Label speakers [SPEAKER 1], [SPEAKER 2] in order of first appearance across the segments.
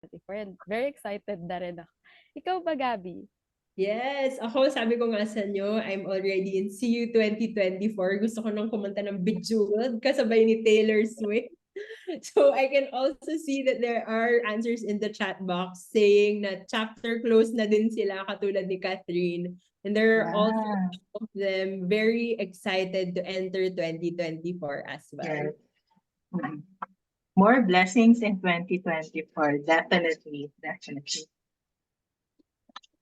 [SPEAKER 1] And very excited na rin ako. Ikaw ba, Gabby?
[SPEAKER 2] Yes, ako sabi ko nga sa inyo, I'm already in CU 2024. Gusto ko nang kumanta ng Bejeweled kasabay ni Taylor Swift. So I can also see that there are answers in the chat box saying na chapter close na din sila katulad ni Catherine. And there are also
[SPEAKER 3] Yeah.
[SPEAKER 2] of them very excited to enter 2024 as well.
[SPEAKER 3] Yes. Mm. More blessings in 2024. Definitely. Definitely.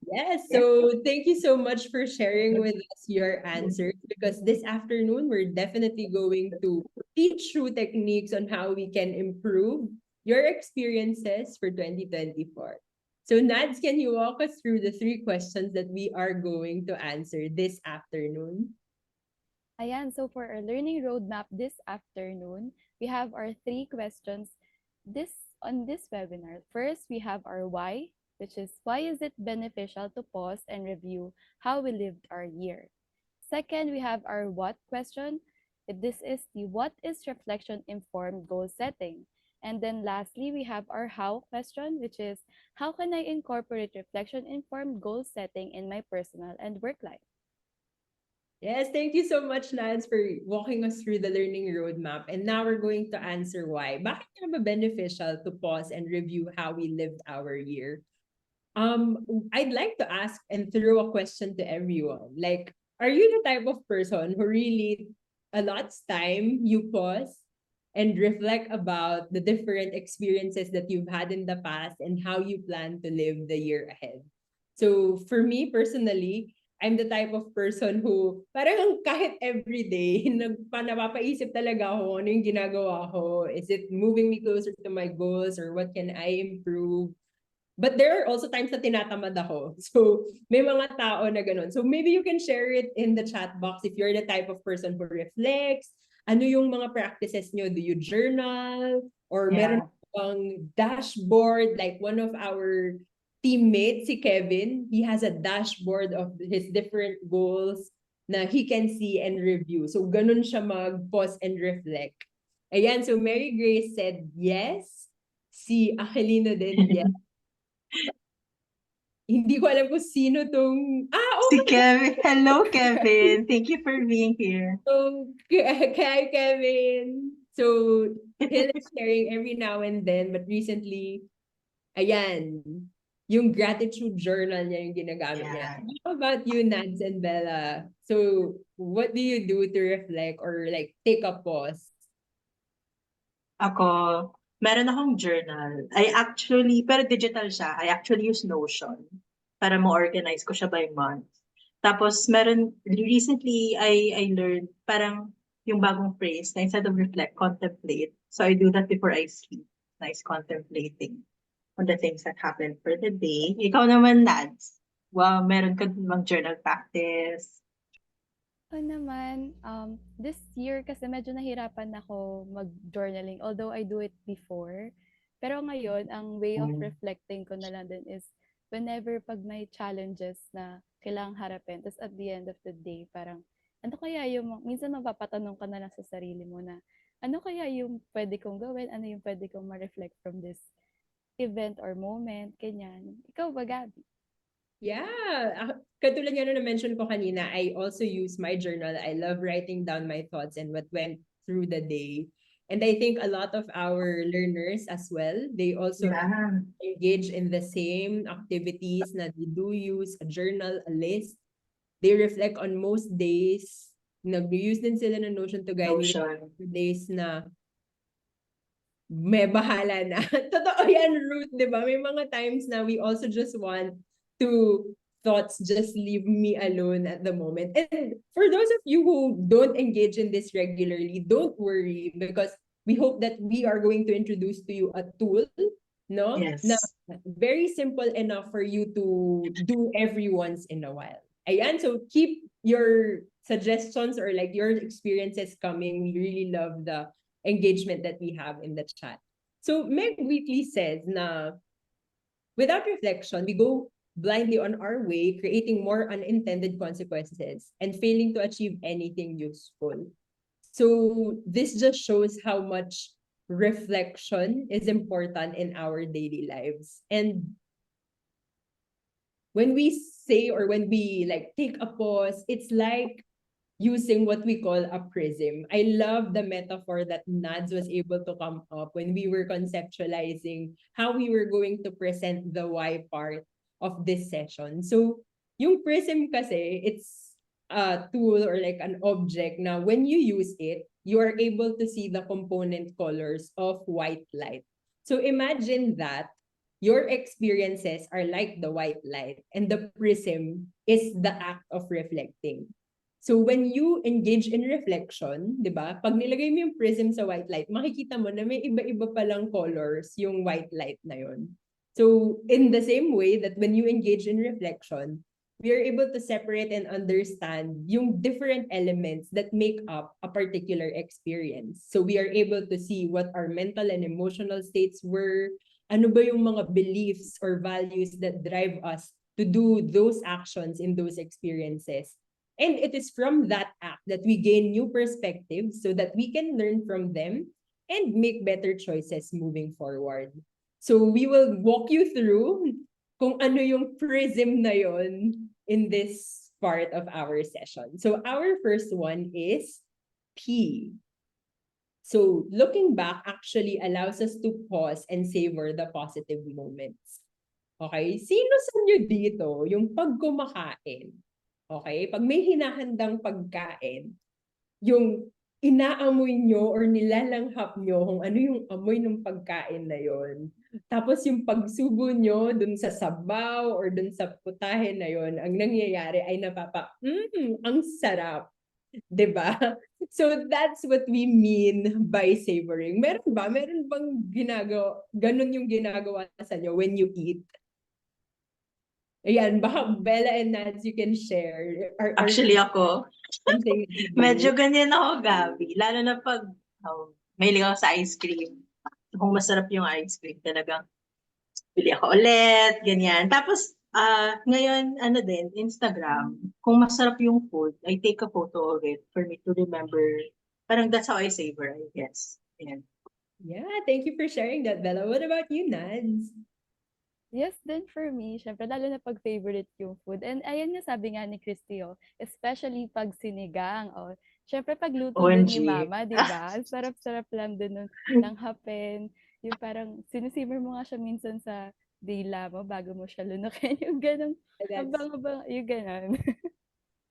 [SPEAKER 2] Yes,
[SPEAKER 3] Yeah.
[SPEAKER 2] so thank you so much for sharing with us your answers because this afternoon we're definitely going to teach you techniques on how we can improve your experiences for 2024. So Nads, can you walk us through the 3 questions that we are going to answer this afternoon?
[SPEAKER 1] Ayan, so for our learning roadmap this afternoon, we have our 3 questions on this webinar. First, we have our why, which is why is it beneficial to pause and review how we lived our year? Second, we have our what question. This is the what is reflection informed goal setting? And then lastly, we have our how question, which is how can I incorporate reflection informed goal setting in my personal and work life?
[SPEAKER 2] Yes, thank you so much, Lance, for walking us through the learning roadmap. And now we're going to answer why. Bakit nga ba beneficial to pause and review how we lived our year? I'd like to ask and throw a question to everyone. Like, are you the type of person who really allots time you pause and reflect about the different experiences that you've had in the past and how you plan to live the year ahead? So for me personally, I'm the type of person who parang kahit everyday, napapaisip talaga ako ano yung ginagawa ko. Is it moving me closer to my goals or what can I improve? But there are also times na tinatamad ako. So, may mga tao na ganun. So, maybe you can share it in the chat box if you're the type of person who reflects. Ano yung mga practices nyo? Do you journal? Or meron
[SPEAKER 3] Yeah.
[SPEAKER 2] bang dashboard? Like one of our teammates, si Kevin, he has a dashboard of his different goals na he can see and review. So, ganun siya mag-pause and reflect. Ayan, so Mary Grace said yes. Si Aquilino din, yes. Hindi ko alam kung sino tong... oh
[SPEAKER 3] Si
[SPEAKER 2] my God!
[SPEAKER 3] Kevin. Hello, Kevin. Thank you for being here.
[SPEAKER 2] So, kay Kevin. So, Hill is sharing every now and then, but recently, ayan, yung gratitude journal niya yung ginagamit niya.
[SPEAKER 3] Yeah.
[SPEAKER 2] How about you, Nads and Bella? So, what do you do to reflect or like take a pause?
[SPEAKER 3] Ako, meron akong journal. Pero digital siya. I actually use Notion para mo-organize ko siya by month. Tapos, recently, I learned parang yung bagong phrase na instead of reflect, contemplate. So, I do that before I sleep. Nice contemplating on the things that happened for the day. Ikaw naman, Nads. Wow, meron ka bang journal practice?
[SPEAKER 1] Oo naman, this year kasi medyo nahirapan ako mag-journaling although I do it before. Pero ngayon, ang way of
[SPEAKER 3] Mm.
[SPEAKER 1] reflecting ko na lang din is whenever pag may challenges na kailangang harapin, tapos at the end of the day, parang ano kaya yung, minsan mapapatanong ka na lang sa sarili mo na, ano kaya yung pwede kong gawin, ano yung pwede kong ma-reflect from this event or moment, ganyan. Ikaw ba, Gabi?
[SPEAKER 2] Yeah, katulad nga na mention ko kanina, I also use my journal. I love writing down my thoughts and what went through the day. And I think a lot of our learners as well, they also
[SPEAKER 3] Yeah.
[SPEAKER 2] engage in the same activities na they do use a journal, a list. They reflect on most days. Nag-use din sila ng Notion to guide me
[SPEAKER 3] Notion.
[SPEAKER 2] days na may bahala na. Totoo yan, Ruth, di ba? May mga times na we also just want to thoughts just leave me alone at the moment. And for those of you who don't engage in this regularly, don't worry because we hope that we are going to introduce to you a tool, no? Na
[SPEAKER 3] Yes.
[SPEAKER 2] very simple enough for you to do every once in a while. Ayan, so keep your suggestions or like your experiences coming. We really love the engagement that we have in the chat. So Meg Wheatley says na without reflection, we go blindly on our way, creating more unintended consequences and failing to achieve anything useful. So this just shows how much reflection is important in our daily lives. And when we say, or when we like take a pause, it's like using what we call a prism. I love the metaphor that Nads was able to come up when we were conceptualizing how we were going to present the why part of this session. So, yung prism kasi, it's a tool or like an object. Now, when you use it, you are able to see the component colors of white light. So imagine that your experiences are like the white light, and the prism is the act of reflecting. So when you engage in reflection, 'di ba? Pag nilagay mo yung prism sa white light, makikita mo na may iba-iba palang colors yung white light na yon. So in the same way that when you engage in reflection, we are able to separate and understand yung different elements that make up a particular experience. So we are able to see what our mental and emotional states were, ano ba yung mga beliefs or values that drive us to do those actions in those experiences. And it is from that act that we gain new perspectives so that we can learn from them and make better choices moving forward. So we will walk you through kung ano yung prism na yon in this part of our session. So our first one is P. So looking back actually allows us to pause and savor the positive moments. Okay? Sino sa inyo dito yung pag kumakain, okay, pag may hinahandang pagkain, yung inaamoy nyo or nilalanghap nyo kung ano yung amoy ng pagkain na yon. Tapos yung pagsubo nyo dun sa sabaw or dun sa putahe na yon, ang nangyayari ay ang sarap. 'Di ba? So that's what we mean by savoring. Meron ba? Meron bang ganun yung ginagawa sa inyo when you eat? Ayan, baka Bella and Nats, you can share.
[SPEAKER 3] Actually ako,
[SPEAKER 2] Something that you do.
[SPEAKER 3] medyo ganyan ako, Gabi. Lalo na pag mahilig ako sa ice cream. Kung masarap yung ice cream, talagang bili ako ulit, ganyan. Tapos, ngayon, ano din, Instagram. Kung masarap yung food, I take a photo of it for me to remember. Parang that's how I savor, I guess. Yan.
[SPEAKER 2] Yeah, thank you for sharing that, Bella. What about you, Nads?
[SPEAKER 1] Yes, then for me, syempre, lalo na pag favorite yung food. And ayan nga sabi nga ni Christy, especially pag sinigang. Syempre, pag luto din ni
[SPEAKER 3] OMG.
[SPEAKER 1] Mama, di ba? Ang sarap-sarap lang din nun ng hapin. Yung parang sinisimmer mo nga siya minsan sa dila mo bago mo siya lunukin. Yung ganong,
[SPEAKER 2] That's,
[SPEAKER 1] abang-abang, yung ganon.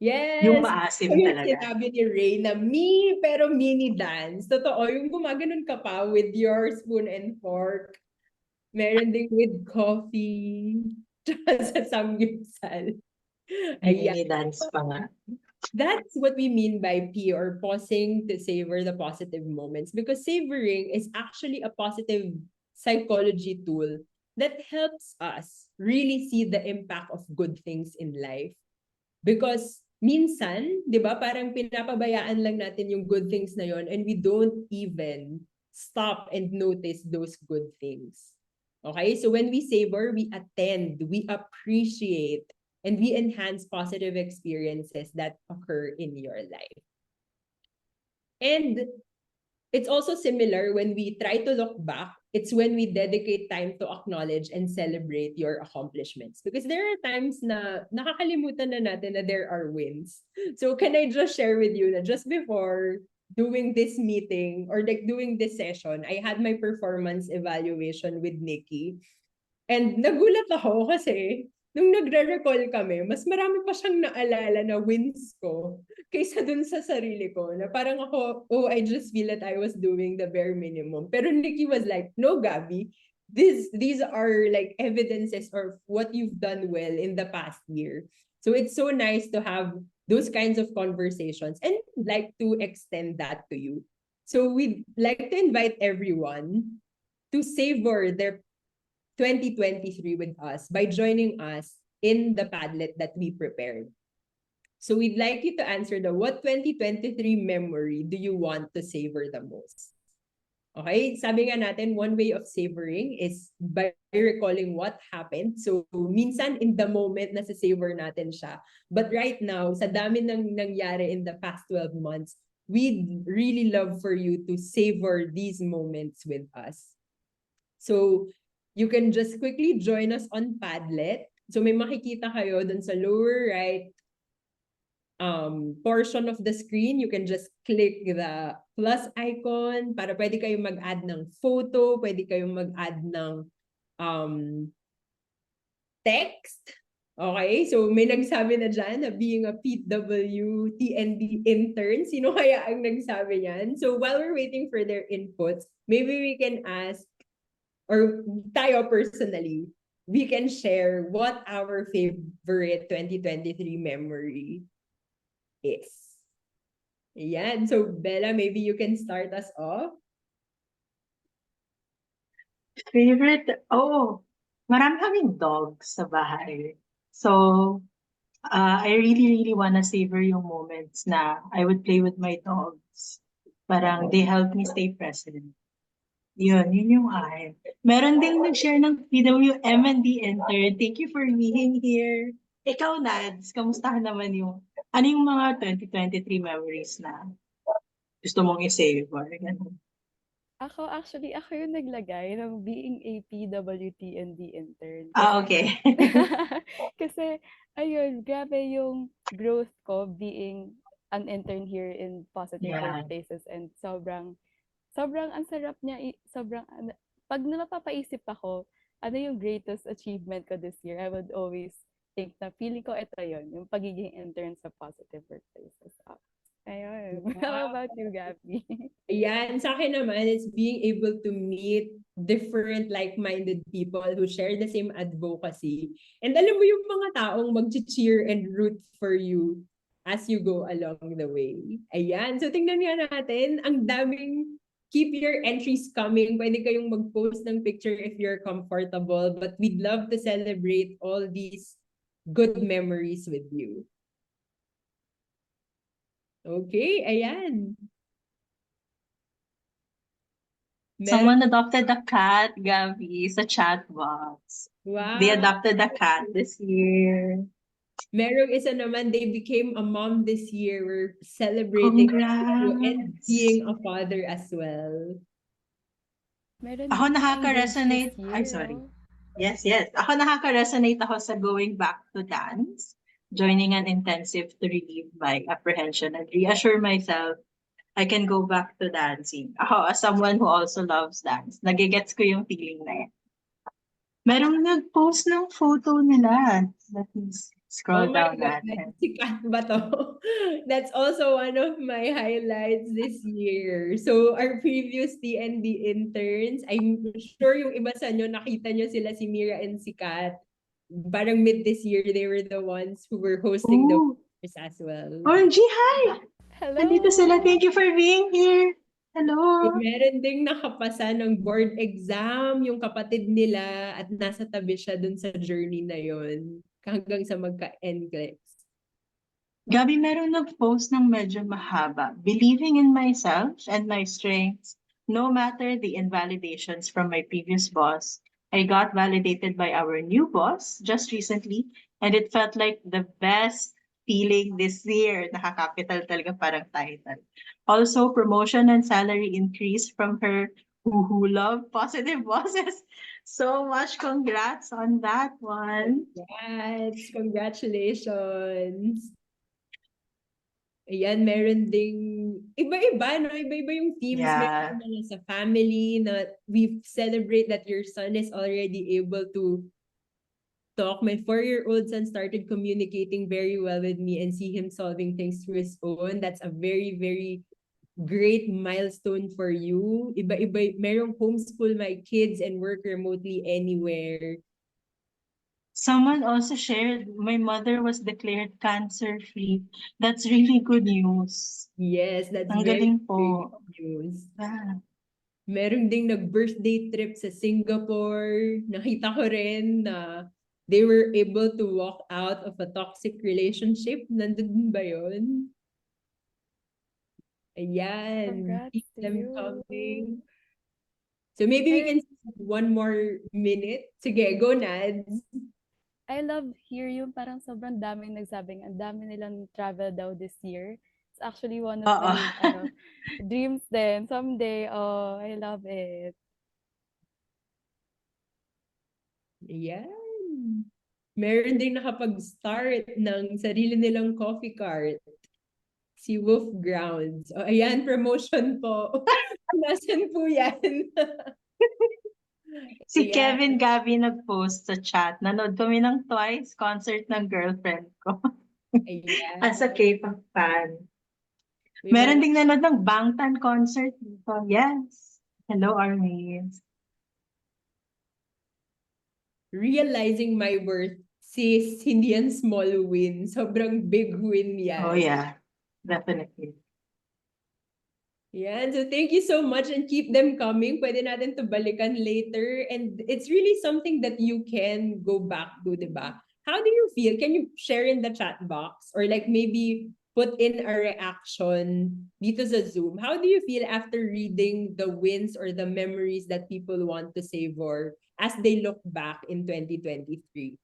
[SPEAKER 3] Yung
[SPEAKER 2] yes!
[SPEAKER 3] maasim
[SPEAKER 2] Yung
[SPEAKER 3] talaga.
[SPEAKER 2] sinabi ni Ray na me, pero mini dance. Totoo, yung gumaganon ka pa with your spoon and fork. Meron din with coffee. Tsaka sa samgyupsal. Ayan.
[SPEAKER 3] Mini dance pa nga.
[SPEAKER 2] That's what we mean by P, or pausing to savor the positive moments, because savoring is actually a positive psychology tool that helps us really see the impact of good things in life. Because minsan, 'di ba, parang pinapabayaan lang natin yung good things na yon, and we don't even stop and notice those good things. Okay? So when we savor, we attend, we appreciate, and we enhance positive experiences that occur in your life. And it's also similar when we try to look back. It's when we dedicate time to acknowledge and celebrate your accomplishments. Because there are times na nakakalimutan na natin na there are wins. So can I just share with you that just before doing this meeting or like doing this session, I had my performance evaluation with Nikki. And nagulat ako kasi nung nagre-recall kami, mas marami pa siyang naalala na wins ko kaysa dun sa sarili ko. Na parang ako, oh, I just feel that I was doing the bare minimum. Pero Nikki was like, no, Gabby, these are like evidences of what you've done well in the past year. So it's so nice to have those kinds of conversations and like to extend that to you. So we'd like to invite everyone to savor their 2023 with us by joining us in the Padlet that we prepared. So we'd like you to answer the what 2023 memory do you want to savor the most? Okay, sabi nga natin, one way of savoring is by recalling what happened. So minsan in the moment nasa savor natin siya. But right now, sa dami ng nangyari in the past 12 months, we'd really love for you to savor these moments with us. So, you can just quickly join us on Padlet. So, may makikita kayo dun sa lower right portion of the screen. You can just click the plus icon para pwede kayong mag-add ng photo, pwede kayong mag-add ng um, text. Okay, so may nagsabi na dyan na being a PW TND intern. Sino kaya ang nagsabi yan? So while we're waiting for their inputs, maybe we can ask, or tayo personally, we can share what our favorite 2023 memory is. Ayan, so Bella, maybe you can start us off.
[SPEAKER 3] Favorite? Oh, marami kaming dogs sa bahay. So, I really wanna savor yung moments na I would play with my dogs. Parang they help me stay present. Yun yung akin. Meron ding nag-share ng PWM and the intern. Thank you for being here. Ikaw, Nads, kamusta naman ano yung mga 2023 memories na gusto mong i-savor? Ganun.
[SPEAKER 1] Ako yung naglagay ng being a PWT and the intern.
[SPEAKER 3] Okay.
[SPEAKER 1] Kasi, ayun, grabe yung growth ko being an intern here in Positive
[SPEAKER 3] Yeah.
[SPEAKER 1] Workplaces, and sobrang ang sarap niya, pag napapaisip ako, ano yung greatest achievement ko this year, I would always think na feeling ko ito yun, yung pagiging intern sa Positive Workplaces. Ayun. How about you, Gabby?
[SPEAKER 2] Ayan, sa akin naman, it's being able to meet different like-minded people who share the same advocacy. And alam mo yung mga taong mag-cheer and root for you as you go along the way. Ayan, so tingnan nga natin, ang daming keep your entries coming. Pwede kayong mag-post ng picture if you're comfortable, but we'd love to celebrate all these good memories with you. Okay, ayan.
[SPEAKER 3] Someone adopted a cat, Gabby, sa chat box.
[SPEAKER 2] Wow.
[SPEAKER 3] They adopted a cat this year.
[SPEAKER 2] Merong isa naman, they became a mom this year. We're celebrating you and
[SPEAKER 3] Congrats!
[SPEAKER 2] being a father as well.
[SPEAKER 1] Meron
[SPEAKER 3] Ako
[SPEAKER 1] din
[SPEAKER 3] nakaka-resonate.
[SPEAKER 1] engaged this
[SPEAKER 3] Ay,
[SPEAKER 1] year,
[SPEAKER 3] sorry.
[SPEAKER 1] oh.
[SPEAKER 3] Yes. Ako nakaka-resonate ako sa going back to dance, joining an intensive to relieve my apprehension and reassure myself I can go back to dancing. Ako, as someone who also loves dance, nagigets ko yung feeling na yan. Merong nag-post ng photo nila. Let me scroll
[SPEAKER 2] Oh my
[SPEAKER 3] down
[SPEAKER 2] God,
[SPEAKER 3] natin.
[SPEAKER 2] sikat ba to? That's also one of my highlights this year. So our previous TND interns, I'm sure yung iba sa nyo, nakita nyo sila si Mira and si Kat. Parang mid this year, they were the ones who were hosting the
[SPEAKER 3] Oh,
[SPEAKER 2] winners as well.
[SPEAKER 3] OMG, hi!
[SPEAKER 1] Hello!
[SPEAKER 3] Nandito sila. Thank you for being here. Hello!
[SPEAKER 2] Meron ding nakapasa ng board exam yung kapatid nila at nasa tabi siya dun sa journey na yon hanggang sa magka-NCLEX.
[SPEAKER 3] Gabi, meron nag-post ng medyo mahaba. Believing in myself and my strengths, no matter the invalidations from my previous boss, I got validated by our new boss just recently, and it felt like the best feeling this year. Nakakapital talaga parang title. Also, promotion and salary increase from her who love positive bosses. So much congrats on that one.
[SPEAKER 2] Yes, congratulations! Ayan, meron ding iba-iba, no? Iba-iba yung teams.
[SPEAKER 3] Yeah.
[SPEAKER 2] Meron mga sa family na we celebrate that your son is already able to talk. My 4-year-old son started communicating very well with me and see him solving things through his own. That's a very, very great milestone for you. Iba-iba, merong homeschool my kids and work remotely anywhere.
[SPEAKER 3] Someone also shared my mother was declared cancer-free. That's really good news.
[SPEAKER 2] Yes, that's
[SPEAKER 3] Ang
[SPEAKER 2] very,
[SPEAKER 3] galing
[SPEAKER 2] very
[SPEAKER 3] po.
[SPEAKER 2] good news.
[SPEAKER 3] Yeah.
[SPEAKER 2] Meron ding nag-birthday trip sa Singapore. Nakita ko rin na they were able to walk out of a toxic relationship. Nandun ba yun? Ayan.
[SPEAKER 1] Congrats
[SPEAKER 2] Keep
[SPEAKER 1] to
[SPEAKER 2] them
[SPEAKER 1] you.
[SPEAKER 2] coming. So maybe we can spend 1 more minute. Sige, go Nads.
[SPEAKER 1] I love here yung parang sobrang daming nagsabing, ang dami nilang travel daw this year. It's actually one of
[SPEAKER 3] Oo.
[SPEAKER 1] my dreams then someday. Oh, I love it.
[SPEAKER 2] Yan. Meron ding nakapag-start ng sarili nilang coffee cart. Si Wolf Grounds. O, ayan, promotion po. Nasaan po yan?
[SPEAKER 3] Si
[SPEAKER 2] Ayan.
[SPEAKER 3] Kevin Gavi nag-post sa chat. Nanood kami ng Twice concert ng girlfriend ko. As a
[SPEAKER 2] Ayan.
[SPEAKER 3] K-pop fan.
[SPEAKER 2] May
[SPEAKER 3] Meron
[SPEAKER 2] mga
[SPEAKER 3] ding nanood ng Bangtan concert dito. Yes. Hello, Armies.
[SPEAKER 2] realizing my worth. Sis, hindi yan small win. Sobrang big win
[SPEAKER 3] Oh
[SPEAKER 2] yan.
[SPEAKER 3] yeah, definitely.
[SPEAKER 2] Yan. So thank you so much and keep them coming. Pwede natin to balikan later. And it's really something that you can go back to, di ba? How do you feel? Can you share in the chat box or like maybe put in a reaction dito sa Zoom? How do you feel after reading the wins or the memories that people want to savor as they look back in 2023?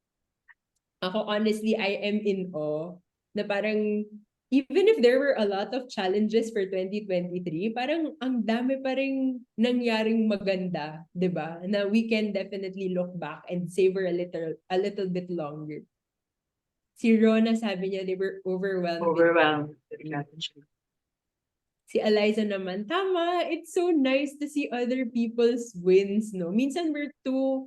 [SPEAKER 2] Ako honestly, I am in awe na parang even if there were a lot of challenges for 2023, parang ang dami pa ring nangyaring maganda, 'di ba? Na we can definitely look back and savor a little bit longer. Si Rona sabi niya they were overwhelmed with
[SPEAKER 3] Overwhelmed with gratitude.
[SPEAKER 2] Si Eliza naman, tama, it's so nice to see other people's wins, no? Minsan we're too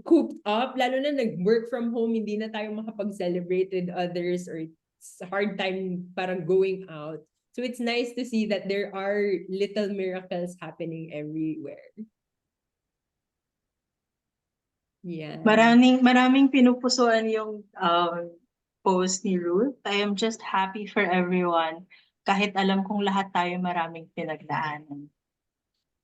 [SPEAKER 2] cooped up, lalo na nag-work from home, hindi na tayo makapag-celebrate with others or it's hard time parang going out. So it's nice to see that there are little miracles happening everywhere. Yeah.
[SPEAKER 3] Maraming pinupusuan yung post ni Ruth. I am just happy for everyone. Kahit alam kong lahat tayo maraming pinagdaanan.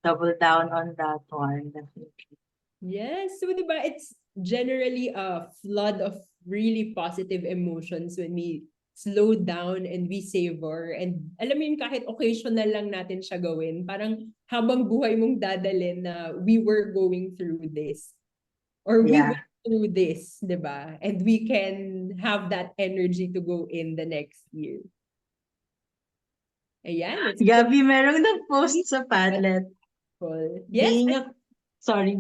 [SPEAKER 3] Double down on that one, definitely.
[SPEAKER 2] Yes, so diba, it's generally a flood of really positive emotions when we slow down and we savor. And alam mo yun, kahit occasional lang natin siya gawin, parang habang buhay mong dadalin na we were going through this. Or we
[SPEAKER 3] Yeah.
[SPEAKER 2] went through this, diba? And we can have that energy to go in the next year. Ayan, it's
[SPEAKER 3] Gabi, merong nag-post sa Padlet.
[SPEAKER 2] cool. Yes,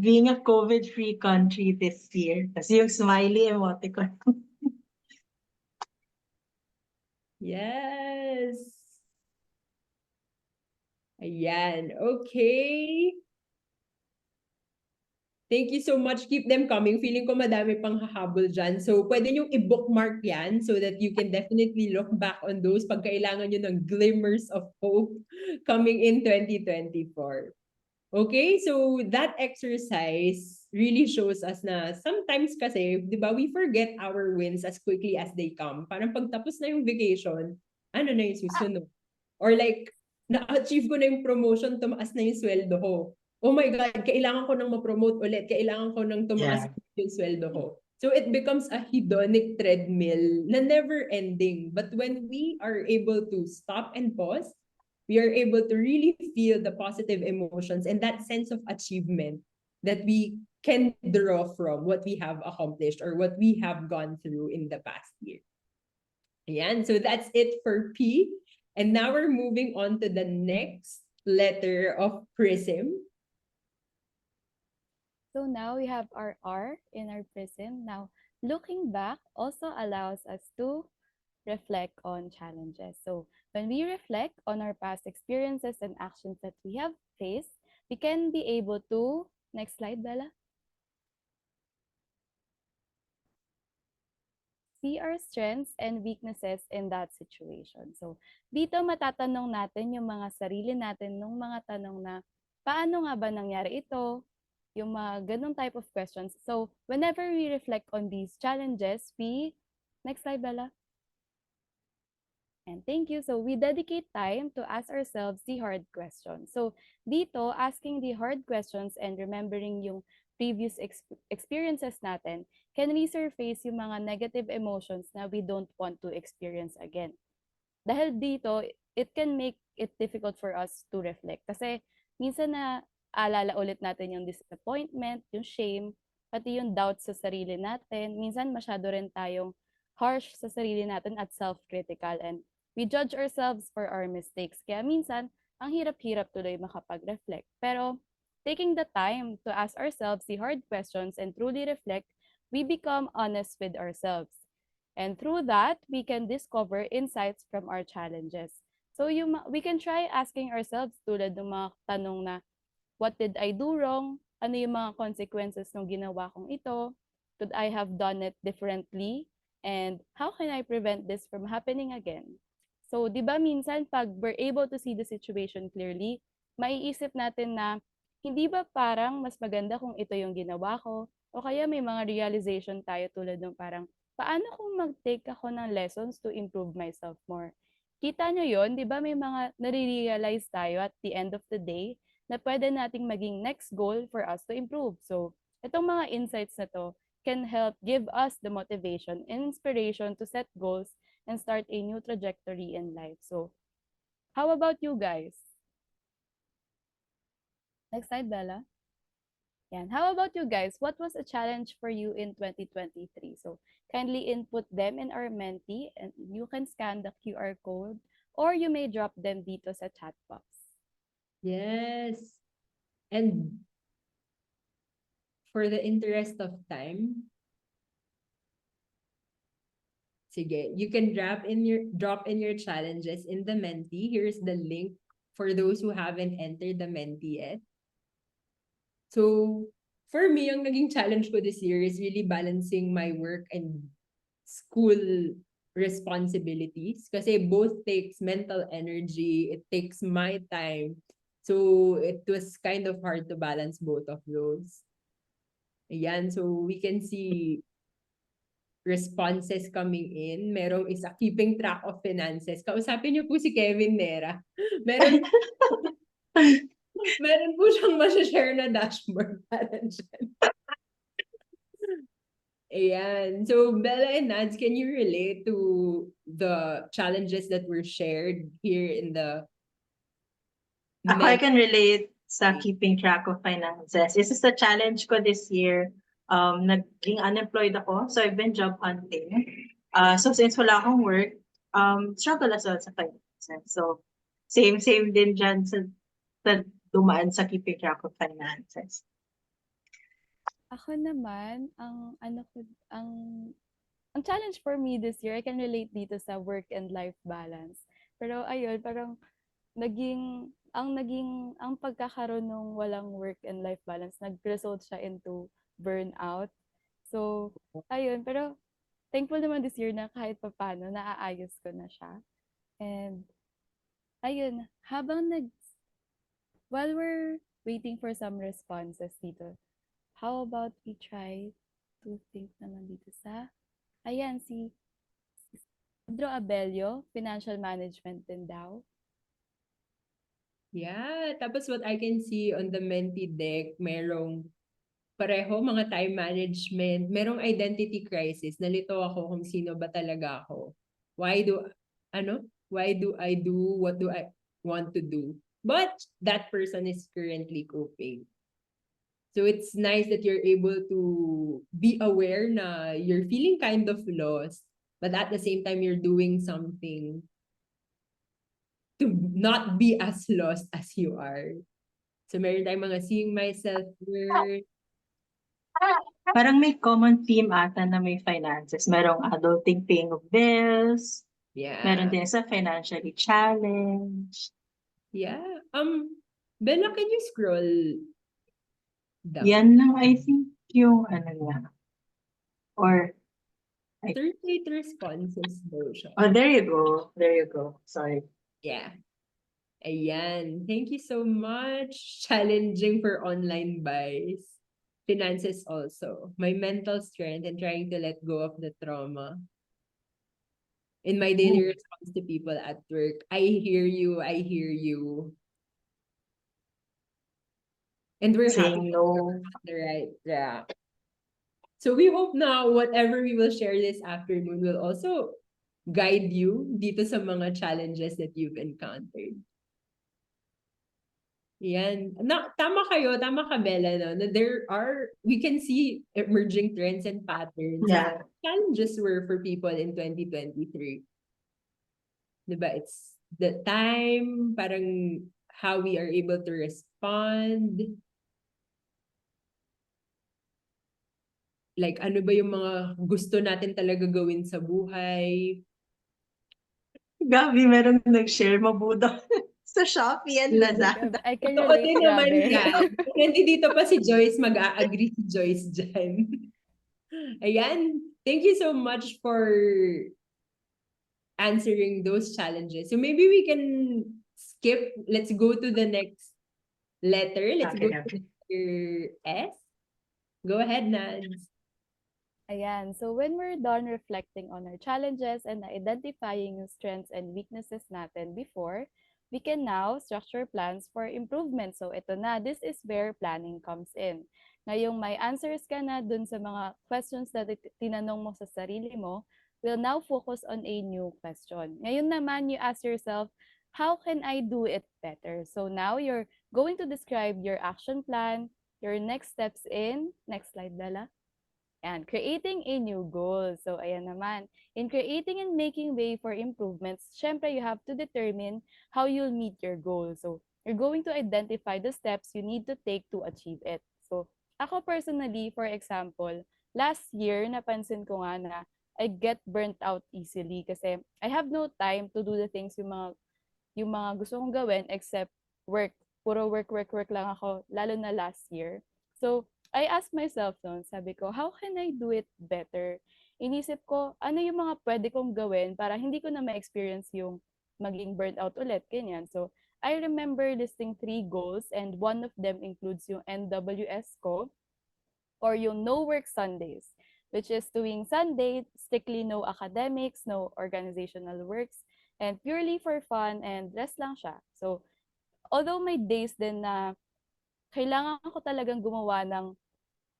[SPEAKER 3] Being a COVID-free country this year. Kasi yung smiley emoticon.
[SPEAKER 2] yes. Ayan, okay. Thank you so much. Keep them coming. Feeling ko madami pang hahabol dyan. So, pwede nyo i-bookmark yan so that you can definitely look back on those pag kailangan nyo ng glimmers of hope coming in 2024. Okay, so that exercise really shows us na sometimes kasi, di ba, we forget our wins as quickly as they come. Parang pagtapos na yung vacation, ano na yung susunod? Or like, na-achieve ko na yung promotion, tumaas na yung sweldo ko. Oh my God, kailangan ko nang ma-promote ulit. Kailangan ko nang tumaas yung sweldo ko. So it becomes a hedonic treadmill na never ending. But when we are able to stop and pause, we are able to really feel the positive emotions and that sense of achievement that we can draw from what we have accomplished or what we have gone through in the past year. Ayan, so that's it for P. And now we're moving on to the next letter of Prism.
[SPEAKER 1] So now we have our R in our prism. Now, looking back also allows us to reflect on challenges. So when we reflect on our past experiences and actions that we have faced, we can be able to, next slide, Bella. See our strengths and weaknesses in that situation. So dito matatanong natin yung mga sarili natin nung mga tanong na, paano nga ba nangyari ito? Yung mga ganong type of questions. So whenever we reflect on these challenges, next slide, Bella. And thank you. So we dedicate time to ask ourselves the hard questions. So dito, asking the hard questions and remembering yung previous experiences natin can resurface yung mga negative emotions na we don't want to experience again. Dahil dito, it can make it difficult for us to reflect. Kasi minsan na alala ulit natin yung disappointment, yung shame, pati yung doubt sa sarili natin. Minsan masyado rin tayong harsh sa sarili natin at self-critical. And We judge ourselves for our mistakes. Kaya minsan, ang hirap-hirap tuloy makapag-reflect. Pero taking the time to ask ourselves the hard questions and truly reflect, we become honest with ourselves. And through that, we can discover insights from our challenges. So we can try asking ourselves tulad ng mga tanong na, what did I do wrong? Ano yung mga consequences ng ginawa kong ito? Could I have done it differently? And how can I prevent this from happening again? So, di ba minsan pag we're able to see the situation clearly, maiisip natin na hindi ba parang mas maganda kung ito yung ginawa ko? O kaya may mga realization tayo tulad ng parang, paano kung mag-take ako ng lessons to improve myself more? Kita nyo yon, di ba may mga nare-realize tayo at the end of the day na pwede nating maging next goal for us to improve. So, itong mga insights na to can help give us the motivation and inspiration to set goals and start a new trajectory in life. So, how about you guys? Next slide, Bella. Yan. How about you guys? What was a challenge for you in 2023? So, kindly input them in our Menti and you can scan the QR code or you may drop them dito sa chat box.
[SPEAKER 2] Yes. And for the interest of time, sige, you can drop in your challenges in the Menti. Here's the link for those who haven't entered the Menti yet. So, for me, ang naging challenge ko this year is really balancing my work and school responsibilities. Kasi both takes mental energy, it takes my time. So, it was kind of hard to balance both of those. Ayan, so we can see responses coming in. Merong isa, keeping track of finances. Kausapin niyo po si Kevin Nera. Meron meron po siyang share na dashboard para dyan. Ayan. So, Bella and Nads, can you relate to the challenges that were shared here in the
[SPEAKER 3] Ako, I can relate sa keeping track of finances. This is the challenge ko this year. Naging unemployed ako, so I've been job hunting. So since wala akong work, struggle as well sa finances. So same din dyan sa dumaan sa keeping track of finances.
[SPEAKER 1] Ako naman, ang challenge for me this year, I can relate dito sa work and life balance. Pero ayun, parang ang pagkakaroon ng walang work and life balance, nag-result siya into burnout. So, ayun, pero thankful naman this year na kahit papaano, naaayos ko na siya. And, ayun, while we're waiting for some responses dito, how about we try to think naman dito sa, ayan, si Pedro Abelio, financial management din daw.
[SPEAKER 2] Yeah, tapos what I can see on the Menti deck, merong pareho mga time management, merong identity crisis. Nalito ako kung sino ba talaga ako. Why do I do what do I want to do? But that person is currently coping. So it's nice that you're able to be aware na you're feeling kind of lost, but at the same time you're doing something to not be as lost as you are. So meron tayong mga seeing myself worth.
[SPEAKER 3] Parang may common theme ata na may finances. Merong adulting paying of bills.
[SPEAKER 2] Yeah.
[SPEAKER 3] Meron din sa financially challenged.
[SPEAKER 2] Yeah. Bella, can you scroll down?
[SPEAKER 3] Yan lang, I think, yung ano niya. Or
[SPEAKER 2] 38 responses daw siya.
[SPEAKER 3] oh, there you go. There you go. Sorry.
[SPEAKER 2] Yeah. Ayan. Thank you so much. Challenging for online buys. Finances also. My mental strength and trying to let go of the trauma. In my daily response to people at work, I hear you, I hear you. And we're happy
[SPEAKER 3] Saying no.
[SPEAKER 2] on the right track. So we hope now whatever we will share this afternoon will also guide you dito sa mga challenges that you've encountered. Yan. Tama ka, Bella, no? We can see emerging trends and patterns.
[SPEAKER 3] Yeah.
[SPEAKER 2] Challenges were for people in 2023. Diba? It's the time, parang how we are able to respond. Like, ano ba yung mga gusto natin talaga gawin sa buhay?
[SPEAKER 3] Gabi, meron nag-share mabudo sa Shopee and
[SPEAKER 1] Grabe,
[SPEAKER 3] Lazada.
[SPEAKER 1] I can
[SPEAKER 2] Totoo
[SPEAKER 1] relate,
[SPEAKER 2] din naman
[SPEAKER 1] grabe.
[SPEAKER 2] yan. Kung hindi dito pa si Joyce, mag-a-agree si Joyce dyan. Ayan. Thank you so much for answering those challenges. So maybe we can skip. Let's go to the next letter. Let's
[SPEAKER 3] Okay,
[SPEAKER 2] go to
[SPEAKER 3] okay.
[SPEAKER 2] letter S. Go ahead, Nads.
[SPEAKER 1] Ayan, so when we're done reflecting on our challenges and identifying yung strengths and weaknesses natin before, we can now structure plans for improvement. So ito na, this is where planning comes in. Ngayong may answers ka na dun sa mga questions na tinanong mo sa sarili mo, we'll now focus on a new question. Ngayon naman, you ask yourself, how can I do it better? So now you're going to describe your action plan, your next steps in, next slide, Bella. And creating a new goal. So, ayan naman. In creating and making way for improvements, syempre, you have to determine how you'll meet your goal. So, you're going to identify the steps you need to take to achieve it. So, ako personally, for example, last year, napansin ko nga na I get burnt out easily kasi I have no time to do the things yung mga gusto kong gawin except work. Puro work, work, work lang ako, lalo na last year. So, I asked myself noon, sabi ko, how can I do it better? Inisip ko, ano yung mga pwede kong gawin para hindi ko na ma-experience yung maging burnt out ulit, ganyan. So, I remember listing 3 goals and one of them includes yung NWS ko or yung no work Sundays, which is doing Sunday, strictly no academics, no organizational works, and purely for fun and rest lang siya. So, although may days din na kailangan ko talagang gumawa ng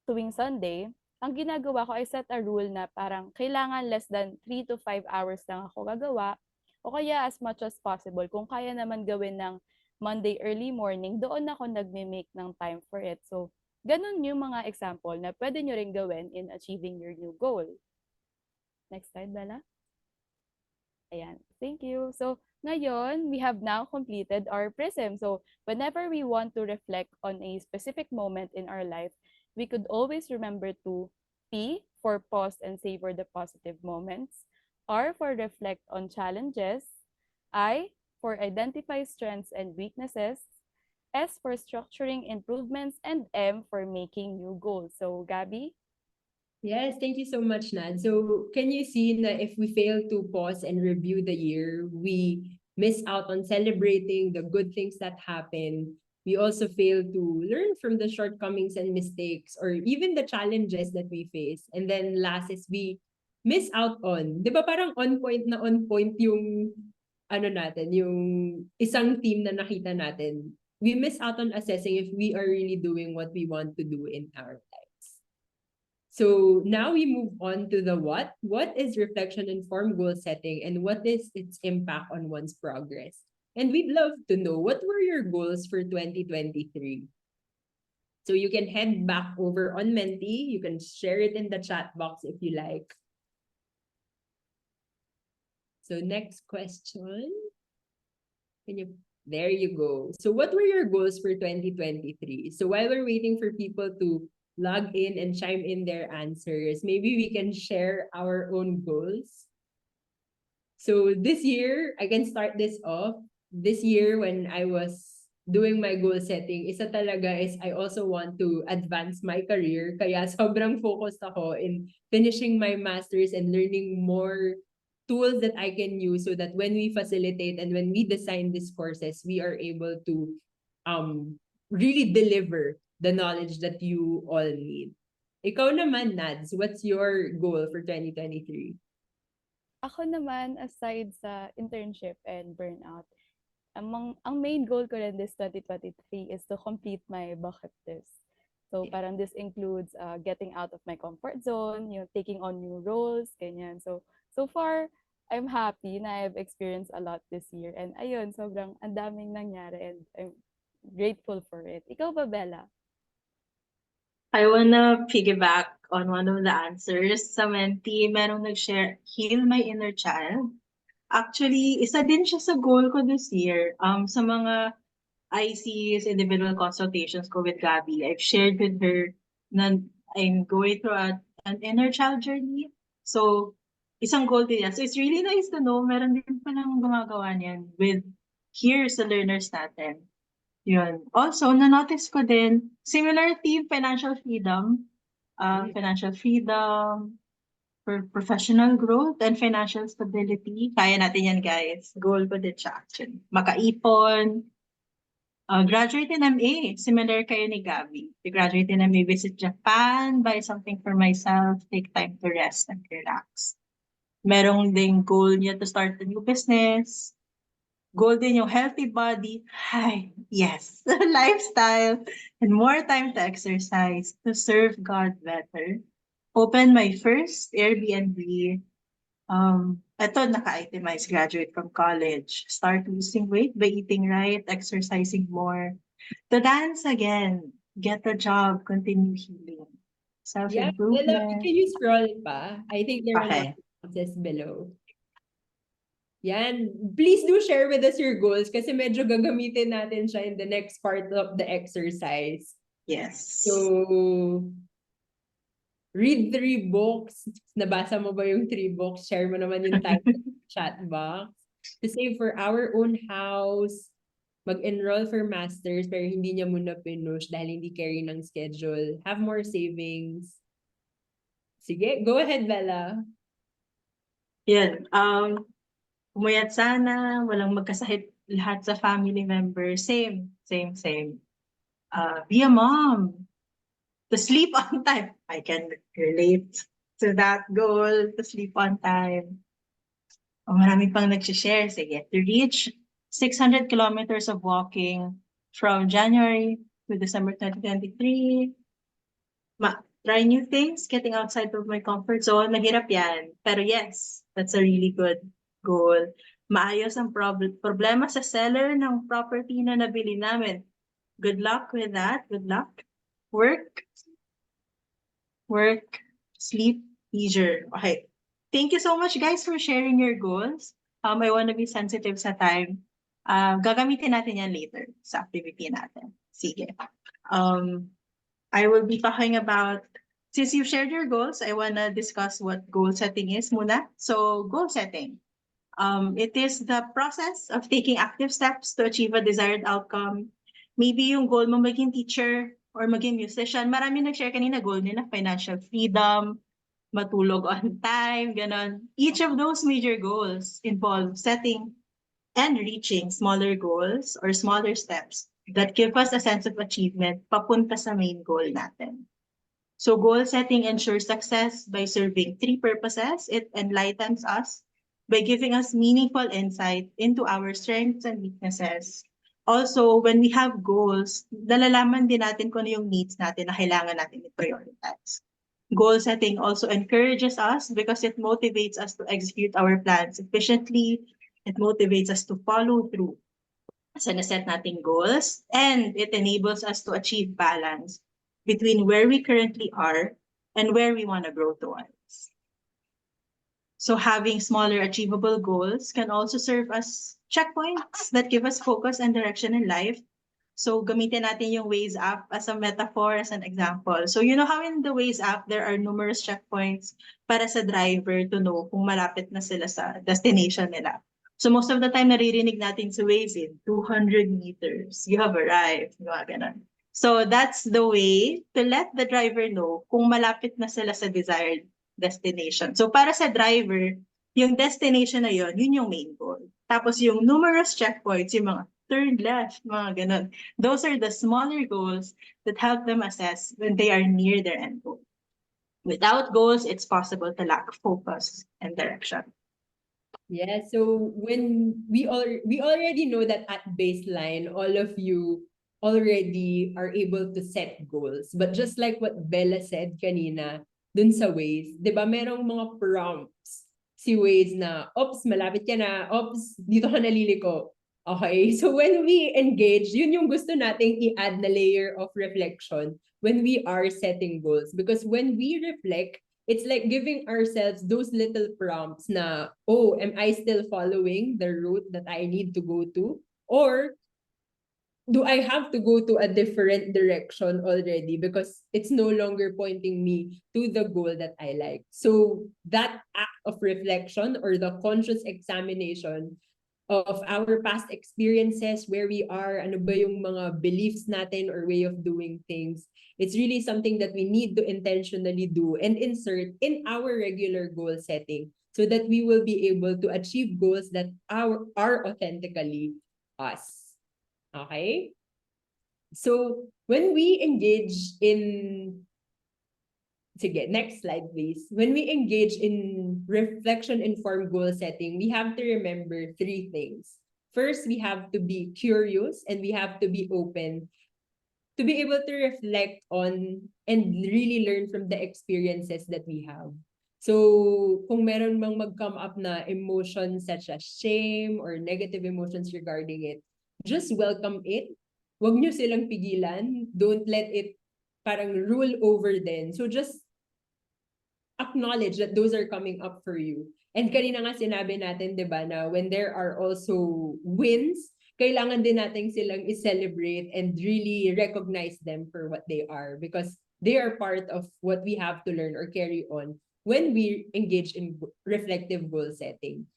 [SPEAKER 1] tuwing Sunday, ang ginagawa ko ay set a rule na parang kailangan less than 3 to 5 hours lang ako gagawa o kaya as much as possible. Kung kaya naman gawin ng Monday early morning, doon ako nagme-make ng time for it. So, ganun yung mga example na pwede nyo rin gawin in achieving your new goal. Next slide, Bella. Ayan. Thank you. So, ngayon, we have now completed our prism. So, whenever we want to reflect on a specific moment in our life, we could always remember to P for pause and savor the positive moments, R for reflect on challenges, I for identify strengths and weaknesses, S for structuring improvements, and M for making new goals. So, Gabby?
[SPEAKER 2] Yes, thank you so much, Nad. So, can you see that if we fail to pause and review the year, we miss out on celebrating the good things that happen. We also fail to learn from the shortcomings and mistakes or even the challenges that we face. And then last is we miss out on, di ba parang on point yung ano natin, yung isang team na nakita natin. We miss out on assessing if we are really doing what we want to do in our lives. So now we move on to the what. What is reflection informed goal setting and what is its impact on one's progress? And we'd love to know, what were your goals for 2023? So you can head back over on Menti. You can share it in the chat box if you like. So next question. There you go. So what were your goals for 2023? So while we're waiting for people to log in and chime in their answers, maybe we can share our own goals. So this year, I can start this off. This year, when I was doing my goal setting, isa talaga is I also want to advance my career. Kaya sobrang focused ako in finishing my master's and learning more tools that I can use so that when we facilitate and when we design these courses, we are able to really deliver the knowledge that you all need. Ikaw naman, Nads, what's your goal for 2023?
[SPEAKER 1] Ako naman, aside sa internship and burnout, ang main goal ko rin this 2023 is to complete my bucket list. So, parang this includes getting out of my comfort zone, taking on new roles, ganyan. So far, I'm happy na I've experienced a lot this year. And ayun, sobrang ang daming nangyari and I'm grateful for it. Ikaw ba, Bella?
[SPEAKER 3] I wanna piggyback on one of the answers. Sa Menti, merong nag-share, heal my inner child. Actually, isa din siya sa goal ko this year. Sa mga ICs, individual consultations ko with Gabby, I've shared with her na I'm going through an inner child journey. So, isang goal din yan. So, it's really nice to know meron din palang gumagawa niyan with here sa learners natin. Yun. Also, na-notice ko din, similar theme, financial freedom. Financial freedom, for professional growth and financial stability. Kaya natin yan, guys. Goal ko din siya, actually. Makaipon, graduate in MA. Similar kayo ni Gabby. To graduate in MA, visit Japan, buy something for myself, take time to rest and relax. Merong ding goal niya to start a new business. Goal din yung healthy body. Ay, yes. Lifestyle and more time to exercise to serve God better. Open my first Airbnb. Ito, naka-itemize, graduate from college. Start losing weight by eating right, exercising more. To dance again. Get a job, continue healing.
[SPEAKER 2] Yeah, Bella,
[SPEAKER 3] Self-improvement.
[SPEAKER 2] can you scroll pa? I think there are more
[SPEAKER 3] Okay.
[SPEAKER 2] boxes below. Yan. Please do share with us your goals kasi medyo gagamitin natin siya in the next part of the exercise.
[SPEAKER 3] Yes.
[SPEAKER 2] So, read 3 books. Nabasa mo ba yung 3 books? Share mo naman yung time sa chat box. To save for our own house, mag-enroll for masters pero hindi niya muna pinush dahil hindi carry ng schedule. Have more savings. Sige, go ahead, Bella.
[SPEAKER 3] Yan. Umayat sana, walang magkasakit lahat sa family members. Same, same, same. Be a mom. To sleep on time. I can relate to that goal, to sleep on time. Marami pang nag-share. Sige, to reach 600 kilometers of walking from January to December 2023. Try new things, getting outside of my comfort zone. Mahirap yan. Pero yes, that's a really good goal. Maayos ang problema sa seller ng property na nabili namin. Good luck with that. Good luck. Work, sleep, leisure. Okay. Thank you so much, guys, for sharing your goals. I want to be sensitive sa time. Gagamitin natin yan later sa activity natin. Sige. I will be talking about, since you've shared your goals, I want to discuss what goal setting is muna. So, goal setting. It is the process of taking active steps to achieve a desired outcome. Maybe yung goal mo maging teacher or maging musician. Marami nag-share kanina goal nila, financial freedom, matulog on time, ganon. Each of those major goals involve setting and reaching smaller goals or smaller steps that give us a sense of achievement papunta sa main goal natin. So goal setting ensures success by serving 3 purposes. It enlightens us by giving us meaningful insight into our strengths and weaknesses. Also, when we have goals, nalalaman din natin kung ano yung needs natin na kailangan natin i-prioritize. Goal setting also encourages us because it motivates us to execute our plans efficiently. It motivates us to follow through sa naset nating goals, and it enables us to achieve balance between where we currently are and where we want to grow towards. So having smaller achievable goals can also serve as checkpoints that give us focus and direction in life. So gamitin natin yung Waze app as a metaphor, as an example. So you know how in the Waze app, there are numerous checkpoints para sa driver to know kung malapit na sila sa destination nila. So most of the time, naririnig natin sa Waze in 200 meters, you have arrived, mga ganun. So that's the way to let the driver know kung malapit na sila sa desired destination. So para sa driver, yung destination na yun yung main goal. Tapos yung numerous checkpoints, yung mga turn left, mga ganun. Those are the smaller goals that help them assess when they are near their end goal. Without goals, it's possible to lack focus and direction.
[SPEAKER 2] Yeah, so when we already know that at baseline, all of you already are able to set goals. But just like what Bella said kanina, dun sa Waze, di ba merong mga prompts si Waze na, ops, malapit ka na, ops, dito ka naliliko. Okay, so when we engage, yun yung gusto nating i-add na layer of reflection when we are setting goals. Because when we reflect, it's like giving ourselves those little prompts na, oh, am I still following the route that I need to go to? Or do I have to go to a different direction already because it's no longer pointing me to the goal that I like? So that act of reflection or the conscious examination of our past experiences, where we are, ano ba yung mga beliefs natin or way of doing things, it's really something that we need to intentionally do and insert in our regular goal setting so that we will be able to achieve goals that are authentically us. Okay? So, when we engage in, sige, next slide please. When we engage in reflection-informed goal setting, we have to remember three things. First, we have to be curious and we have to be open to be able to reflect on and really learn from the experiences that we have. So, kung meron mang mag-come up na emotions such as shame or negative emotions regarding it, just welcome it. Huwag nyo silang pigilan. Don't let it parang rule over then. So, just acknowledge that those are coming up for you. And kanina nga sinabi natin, di ba, na when there are also wins, kailangan din natin silang i-celebrate and really recognize them for what they are because they are part of what we have to learn or carry on when we engage in reflective goal setting.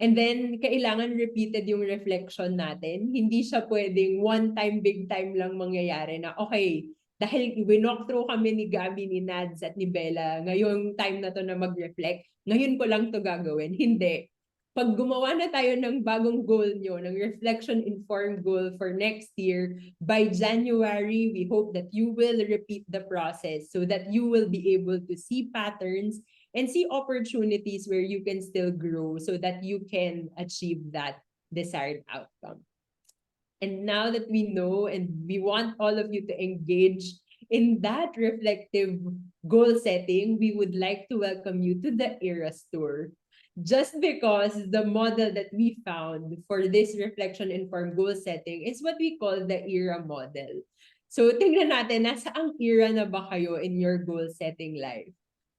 [SPEAKER 2] And then, kailangan repeated yung reflection natin. Hindi siya pwedeng one time, big time lang mangyayari na, okay, dahil winalk through kami ni Gabi, ni Nads, at ni Bella, ngayong time na to na mag-reflect, ngayon ko lang to gagawin. Hindi. Pag gumawa na tayo ng bagong goal nyo, ng reflection-informed goal for next year, by January, we hope that you will repeat the process so that you will be able to see patterns and see opportunities where you can still grow so that you can achieve that desired outcome. And now that we know and we want all of you to engage in that reflective goal setting, we would like to welcome you to the Eras Tour. Just because the model that we found for this reflection-informed goal setting is what we call the ERA model. So tingnan natin, nasa ang era na ba kayo in your goal setting life?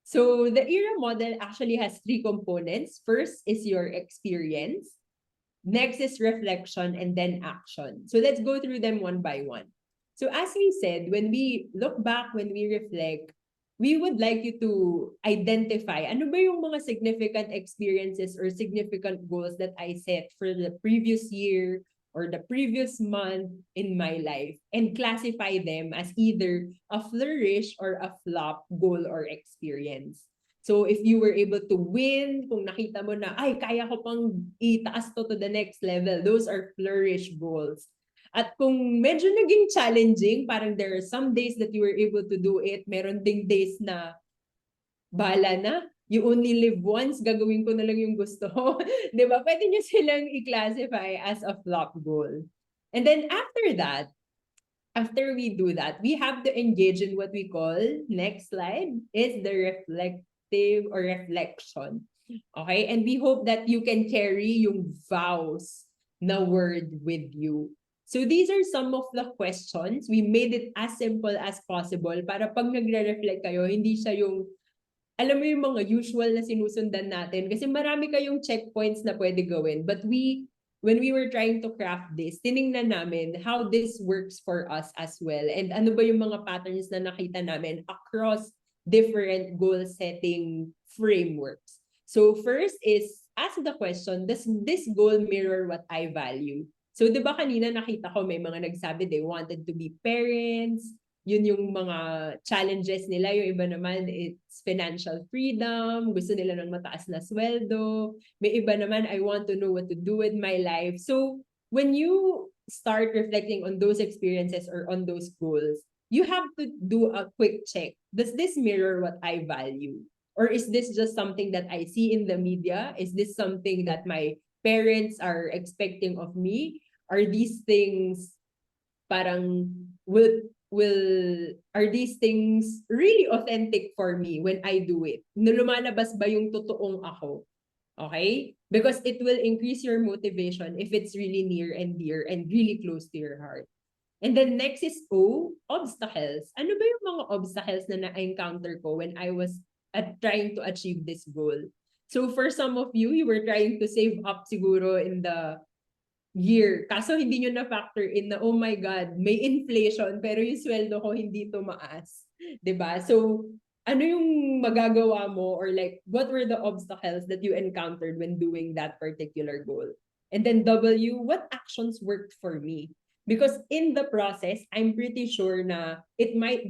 [SPEAKER 2] So the ERA model actually has three components. First is your experience. Next is reflection and then action. So let's go through them one by one. So as we said, when we look back, when we reflect, we would like you to identify ano ba yung mga significant experiences or significant goals that I set for the previous year or the previous month in my life and classify them as either a flourish or a flop goal or experience. So if you were able to win, kung nakita mo na, ay, kaya ko pang itaas to the next level, those are flourish goals. At kung medyo naging challenging, parang there are some days that you were able to do it, meron ding days na, bala na, you only live once, gagawin ko na lang yung gusto ko. Di ba? Pwede nyo silang i-classify as a flop goal. And then after that, after we do that, we have to engage in what we call, next slide, is the reflective or reflection. Okay? And we hope that you can carry yung vows na word with you. So these are some of the questions. We made it as simple as possible para pag nagre-reflect kayo, hindi siya yung, alam mo yung mga usual na sinusundan natin. Kasi marami kayong checkpoints na pwede gawin. But when we were trying to craft this, tiningnan namin how this works for us as well. And ano ba yung mga patterns na nakita namin across different goal setting frameworks. So first is, ask the question, does this goal mirror what I value? So di ba kanina nakita ko may mga nagsabi they wanted to be parents, yun yung mga challenges nila. Yung iba naman, it's financial freedom, gusto nila ng mataas na sweldo. May iba naman, I want to know what to do with my life. So when you start reflecting on those experiences or on those goals, you have to do a quick check. Does this mirror what I value? Or is this just something that I see in the media? Is this something that my parents are expecting of me? Are these things parang are these things really authentic for me when I do it? Lumalabas ba yung totoong ako? Okay? Because it will increase your motivation if it's really near and dear and really close to your heart. And then next is O, obstacles. Ano ba yung mga obstacles na na-encounter ko when I was at trying to achieve this goal. So for some of you, you were trying to save up siguro in the year. Kaso hindi nyo na-factor in na, oh my God, may inflation, pero yung sweldo ko hindi tumaas. 'Di ba? So, ano yung magagawa mo or like, what were the obstacles that you encountered when doing that particular goal? And then W, what actions worked for me? Because in the process, I'm pretty sure na it might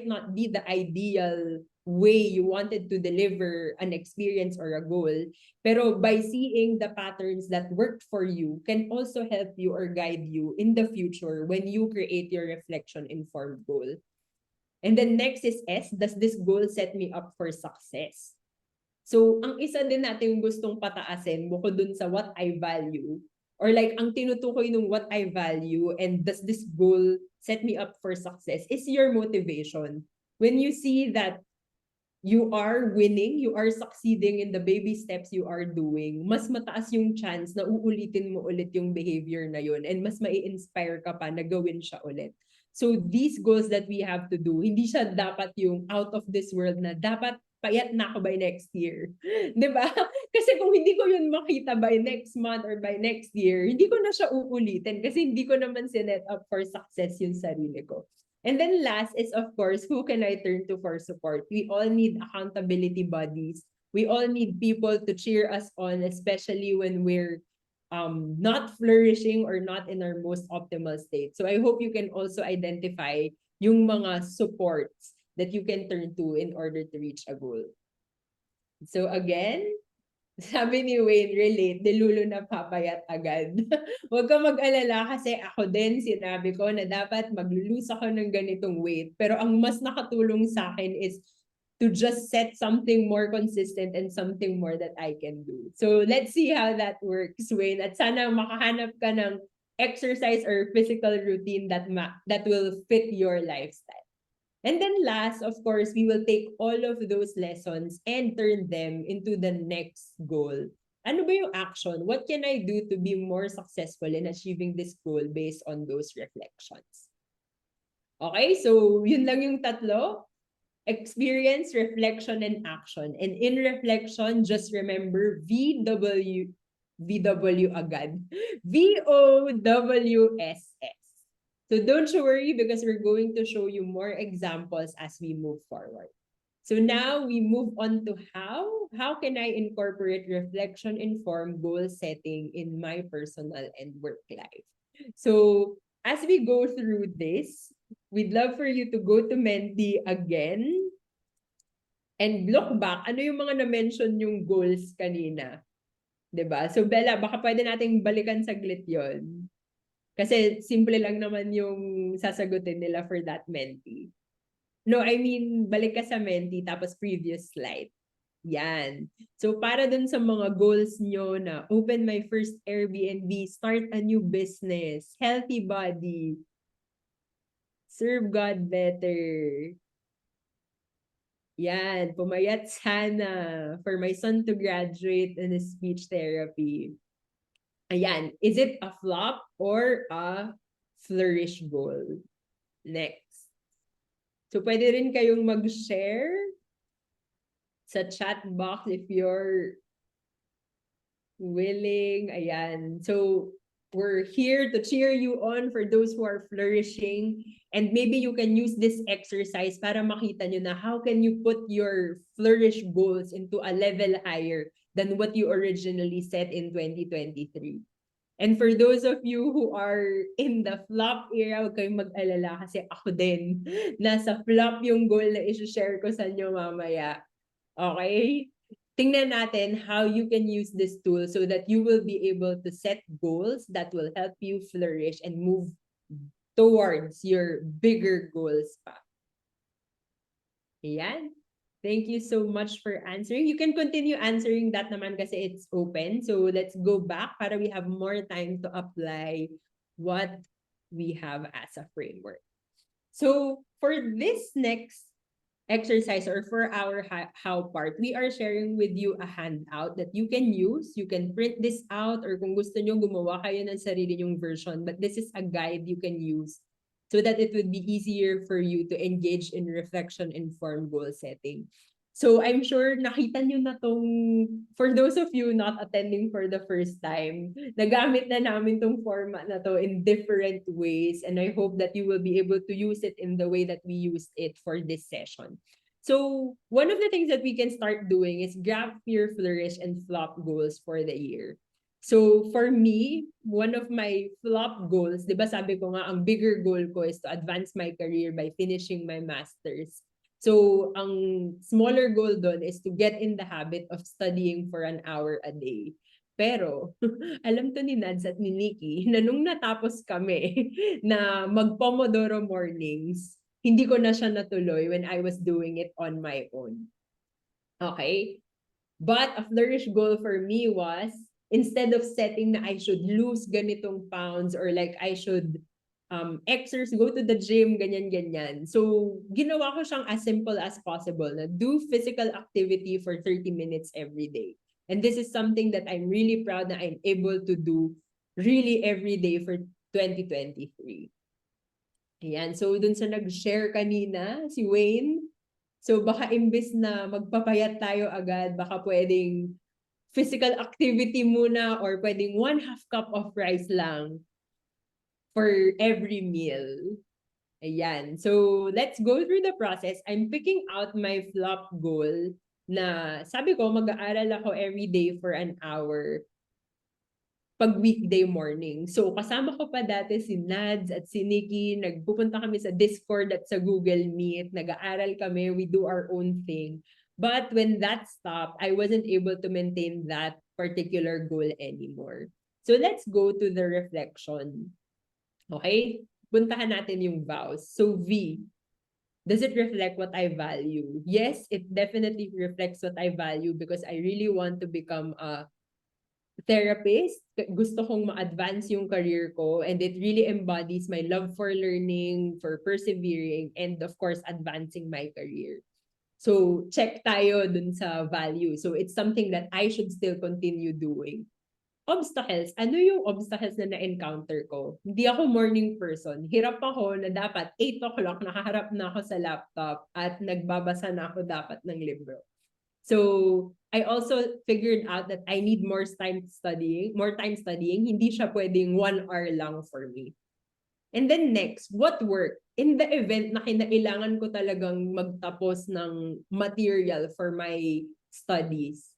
[SPEAKER 2] not be the ideal way you wanted to deliver an experience or a goal. Pero by seeing the patterns that worked for you can also help you or guide you in the future when you create your reflection-informed goal. And then next is S, does this goal set me up for success? So, ang isa din natin gustong pataasin bukod dun sa what I value or like ang tinutukoy ng what I value and does this goal set me up for success is your motivation. When you see that you are winning, you are succeeding in the baby steps you are doing, mas mataas yung chance na uulitin mo ulit yung behavior na yun and mas mai-inspire ka pa na gawin siya ulit. So these goals that we have to do, hindi siya dapat yung out of this world na dapat payat na ako by next year. 'Di ba? Kasi kung hindi ko yun makita by next month or by next year, hindi ko na siya uulitin kasi hindi ko naman sinet up for success yung sarili ko. And then last is, of course, who can I turn to for support? We all need accountability buddies. We all need people to cheer us on, especially when we're not flourishing or not in our most optimal state. So I hope you can also identify yung mga supports that you can turn to in order to reach a goal. So again, sabi ni Wayne, relate, dilulo na papayat agad. Huwag ka mag-alala kasi ako din sinabi ko na dapat maglulus ako ng ganitong weight. Pero ang mas nakatulong sa akin is to just set something more consistent and something more that I can do. So let's see how that works, Wayne. At sana makahanap ka ng exercise or physical routine that will fit your lifestyle. And then last, of course, we will take all of those lessons and turn them into the next goal. Ano ba yung action? What can I do to be more successful in achieving this goal based on those reflections? Okay, so yun lang yung tatlo. Experience, reflection, and action. And in reflection, just remember VW agad. VOWSS. So don't you worry because we're going to show you more examples as we move forward. So now we move on to how. How can I incorporate reflection-informed goal setting in my personal and work life? So as we go through this, we'd love for you to go to Menti again and look back. Ano yung mga na-mention yung goals kanina? 'Di ba? So Bella, baka pwede nating balikan saglit yon. Kasi simple lang naman yung sasagutin nila for that Menti. No, I mean, balik ka sa Menti tapos previous slide. Yan. So para dun sa mga goals nyo na open my first Airbnb, start a new business, healthy body, serve God better. Yan, pumayat sana for my son to graduate in speech therapy. Ayan, is it a flop or a flourish goal? Next. So pwede rin kayong mag-share sa chat box if you're willing. Ayan. So we're here to cheer you on for those who are flourishing. And maybe you can use this exercise para makita nyo na how can you put your flourish goals into a level higher than what you originally set in 2023. And for those of you who are in the flop era, huwag kayong mag-alala kasi ako din. Nasa flop yung goal na isi-share ko sa inyo mamaya. Okay? Tingnan natin how you can use this tool so that you will be able to set goals that will help you flourish and move towards your bigger goals pa. Ayan. Thank you so much for answering. You can continue answering that naman kasi it's open. So let's go back para we have more time to apply what we have as a framework. So for this next exercise or for our how part, we are sharing with you a handout that you can use. You can print this out or kung gusto nyo gumawa kayo ng sarili nyong version. But this is a guide you can use so that it would be easier for you to engage in reflection-informed goal setting. So I'm sure nakita nyo na tong, for those of you not attending for the first time, nagamit na namin tong format na to in different ways, and I hope that you will be able to use it in the way that we used it for this session. So one of the things that we can start doing is graph your flourish and flop goals for the year. So for me, one of my flop goals, di ba sabi ko nga, ang bigger goal ko is to advance my career by finishing my master's. So ang smaller goal doon is to get in the habit of studying for an hour a day. Pero, alam to ni Nads at ni Nikki na nung natapos kami na mag-Pomodoro mornings, hindi ko na siya natuloy when I was doing it on my own. Okay? But a flourish goal for me was, instead of setting na I should lose ganitong pounds or like I should exercise, go to the gym, ganyan-ganyan. So, ginawa ko siyang as simple as possible na do physical activity for 30 minutes every day. And this is something that I'm really proud na I'm able to do really every day for 2023. Ayan, so dun sa nag-share kanina, si Wayne, so baka imbis na magpapayat tayo agad, baka pwedeng physical activity muna or pwedeng 1/2 cup of rice lang for every meal. Ayan. So, let's go through the process. I'm picking out my flop goal na sabi ko, mag-aaral ako every day for an hour pag weekday morning. So, kasama ko pa dati si Nads at si Nikki. Nagpupunta kami sa Discord at sa Google Meet. Nag-aaral kami. We do our own thing. But when that stopped, I wasn't able to maintain that particular goal anymore. So, let's go to the reflection. Okay? Puntahan natin yung vows. So, V, does it reflect what I value? Yes, it definitely reflects what I value because I really want to become a therapist. Gusto kong ma-advance yung career ko, and it really embodies my love for learning, for persevering, and of course, advancing my career. So, check tayo dun sa value. So, it's something that I should still continue doing. Obstacles. Ano yung obstacles na na-encounter ko? Hindi ako morning person. Hirap ako na dapat 8 o'clock nakaharap na ako sa laptop at nagbabasa na ako dapat ng libro. So, I also figured out that I need more time studying. Hindi siya pwedeng 1 hour lang for me. And then next, what work? In the event na kinailangan ko talagang magtapos ng material for my studies,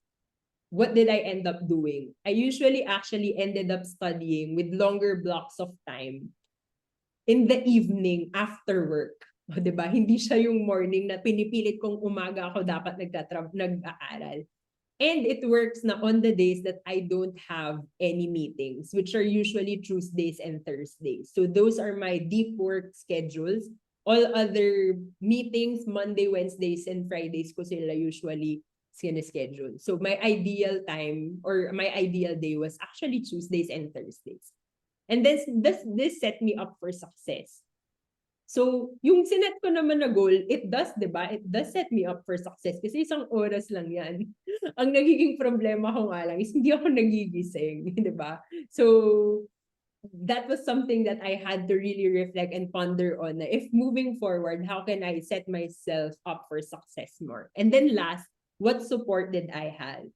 [SPEAKER 2] what did I end up doing? I usually actually ended up studying with longer blocks of time in the evening after work. O, diba? Hindi siya yung morning na pinipilit kong umaga ako dapat nag-aaral. And it works na on the days that I don't have any meetings, which are usually Tuesdays and Thursdays. So those are my deep work schedules. All other meetings, Monday, Wednesdays, and Fridays ko sila usually schedule. So my ideal time or my ideal day was actually Tuesdays and Thursdays. And this set me up for success. So, yung sinet ko naman na goal, it does, di ba? It does set me up for success kasi isang oras lang yan. Ang nagiging problema ko nga lang is hindi ako nagigising, di ba? So, that was something that I had to really reflect and ponder on. If moving forward, how can I set myself up for success more? And then last, what support did I have?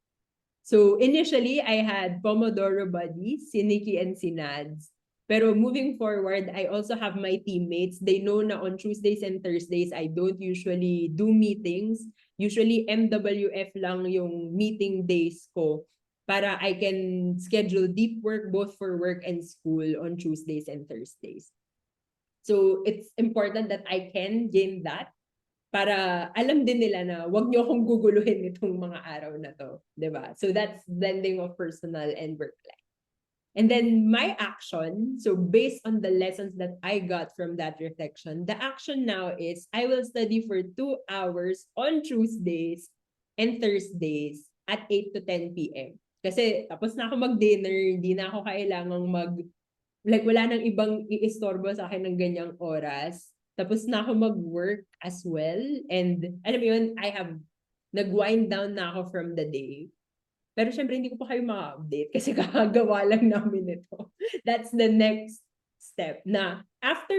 [SPEAKER 2] So initially, I had Pomodoro buddies, si Nikki and si Nads. Pero moving forward, I also have my teammates. They know na on Tuesdays and Thursdays, I don't usually do meetings. Usually, MWF lang yung meeting days ko para I can schedule deep work both for work and school on Tuesdays and Thursdays. So it's important that I can gain that para alam din nila na wag niyo akong guguluhin itong mga araw na to, 'di ba? So that's blending of personal and work life. And then my action, so based on the lessons that I got from that reflection, the action now is I will study for 2 hours on Tuesdays and Thursdays at 8 to 10 p.m. Kasi tapos na ako mag-dinner, hindi na ako kailangang wala nang ibang iistorbo sa akin ng ganyang oras. Tapos na ako mag-work as well. And alam mo yun, nag-wind down na ako from the day. Pero syempre, hindi ko pa kayo ma-update kasi kakagawa lang namin ito. That's the next step na after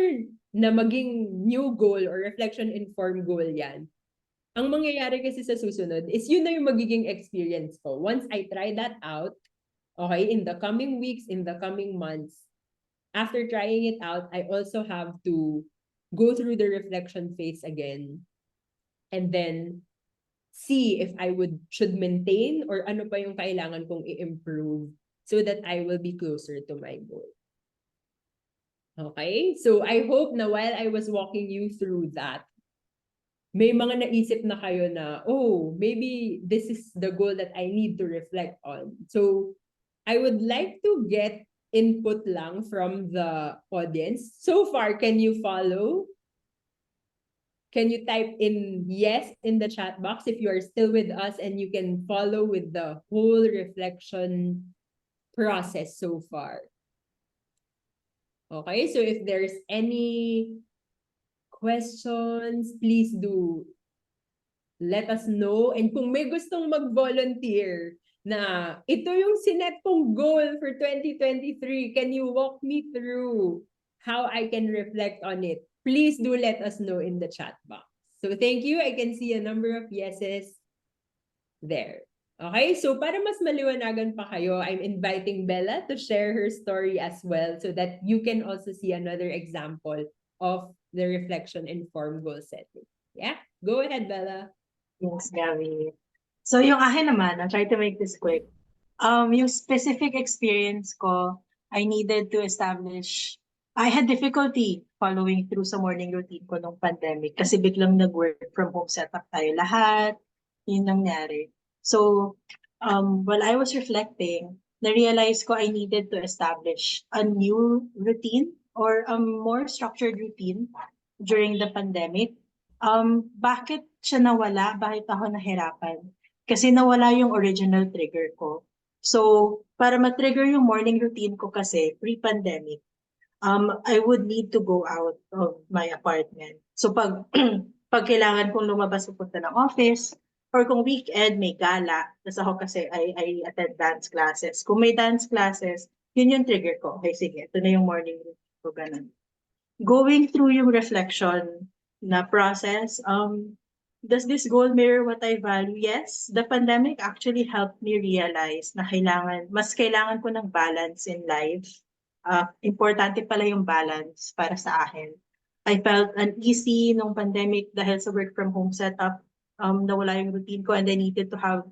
[SPEAKER 2] na maging new goal or reflection-informed goal yan, ang mangyayari kasi sa susunod is yun na yung magiging experience ko. Once I try that out, okay, in the coming weeks, in the coming months, after trying it out, I also have to go through the reflection phase again and then see if I should maintain or ano pa yung kailangan kong i-improve so that I will be closer to my goal. Okay? So I hope na while I was walking you through that, may mga naisip na kayo na, oh, maybe this is the goal that I need to reflect on. So I would like to get input lang from the audience. So far, can you follow? Can you type in yes in the chat box if you are still with us and you can follow with the whole reflection process so far? Okay, so if there's any questions, please do let us know. And kung may gustong mag-volunteer na ito yung sinet kong goal for 2023, can you walk me through how I can reflect on it? Please do let us know in the chat box. So thank you. I can see a number of yeses there. Okay, so para mas maliwanagan pa kayo, I'm inviting Bella to share her story as well so that you can also see another example of the reflection-informed goal setting. Yeah, go ahead, Bella.
[SPEAKER 3] Yes, Gabby. So yung akin naman, I'll try to make this quick. Yung specific experience ko, I had difficulty following through sa morning routine ko nung pandemic kasi biglang nag-work from home setup tayo lahat. Yun nangyari. So, while I was reflecting, na-realize ko I needed to establish a new routine or a more structured routine during the pandemic. Bakit siya nawala? Bakit ako nahirapan? Kasi nawala yung original trigger ko. So, para ma-trigger yung morning routine ko kasi pre-pandemic, I would need to go out of my apartment. So pag kailangan kong lumabas pupunta ng office, or kung weekend may gala, tas ako kasi I attend dance classes. Kung may dance classes, yun yung trigger ko. Okay, sige, ito na yung morning routine ko, ganun. Going through yung reflection na process, does this goal mirror what I value? Yes, the pandemic actually helped me realize na mas kailangan ko ng balance in life. Importante pala yung balance para sa akin. I felt uneasy nung pandemic dahil sa work from home setup. Nawala yung routine ko and I needed to have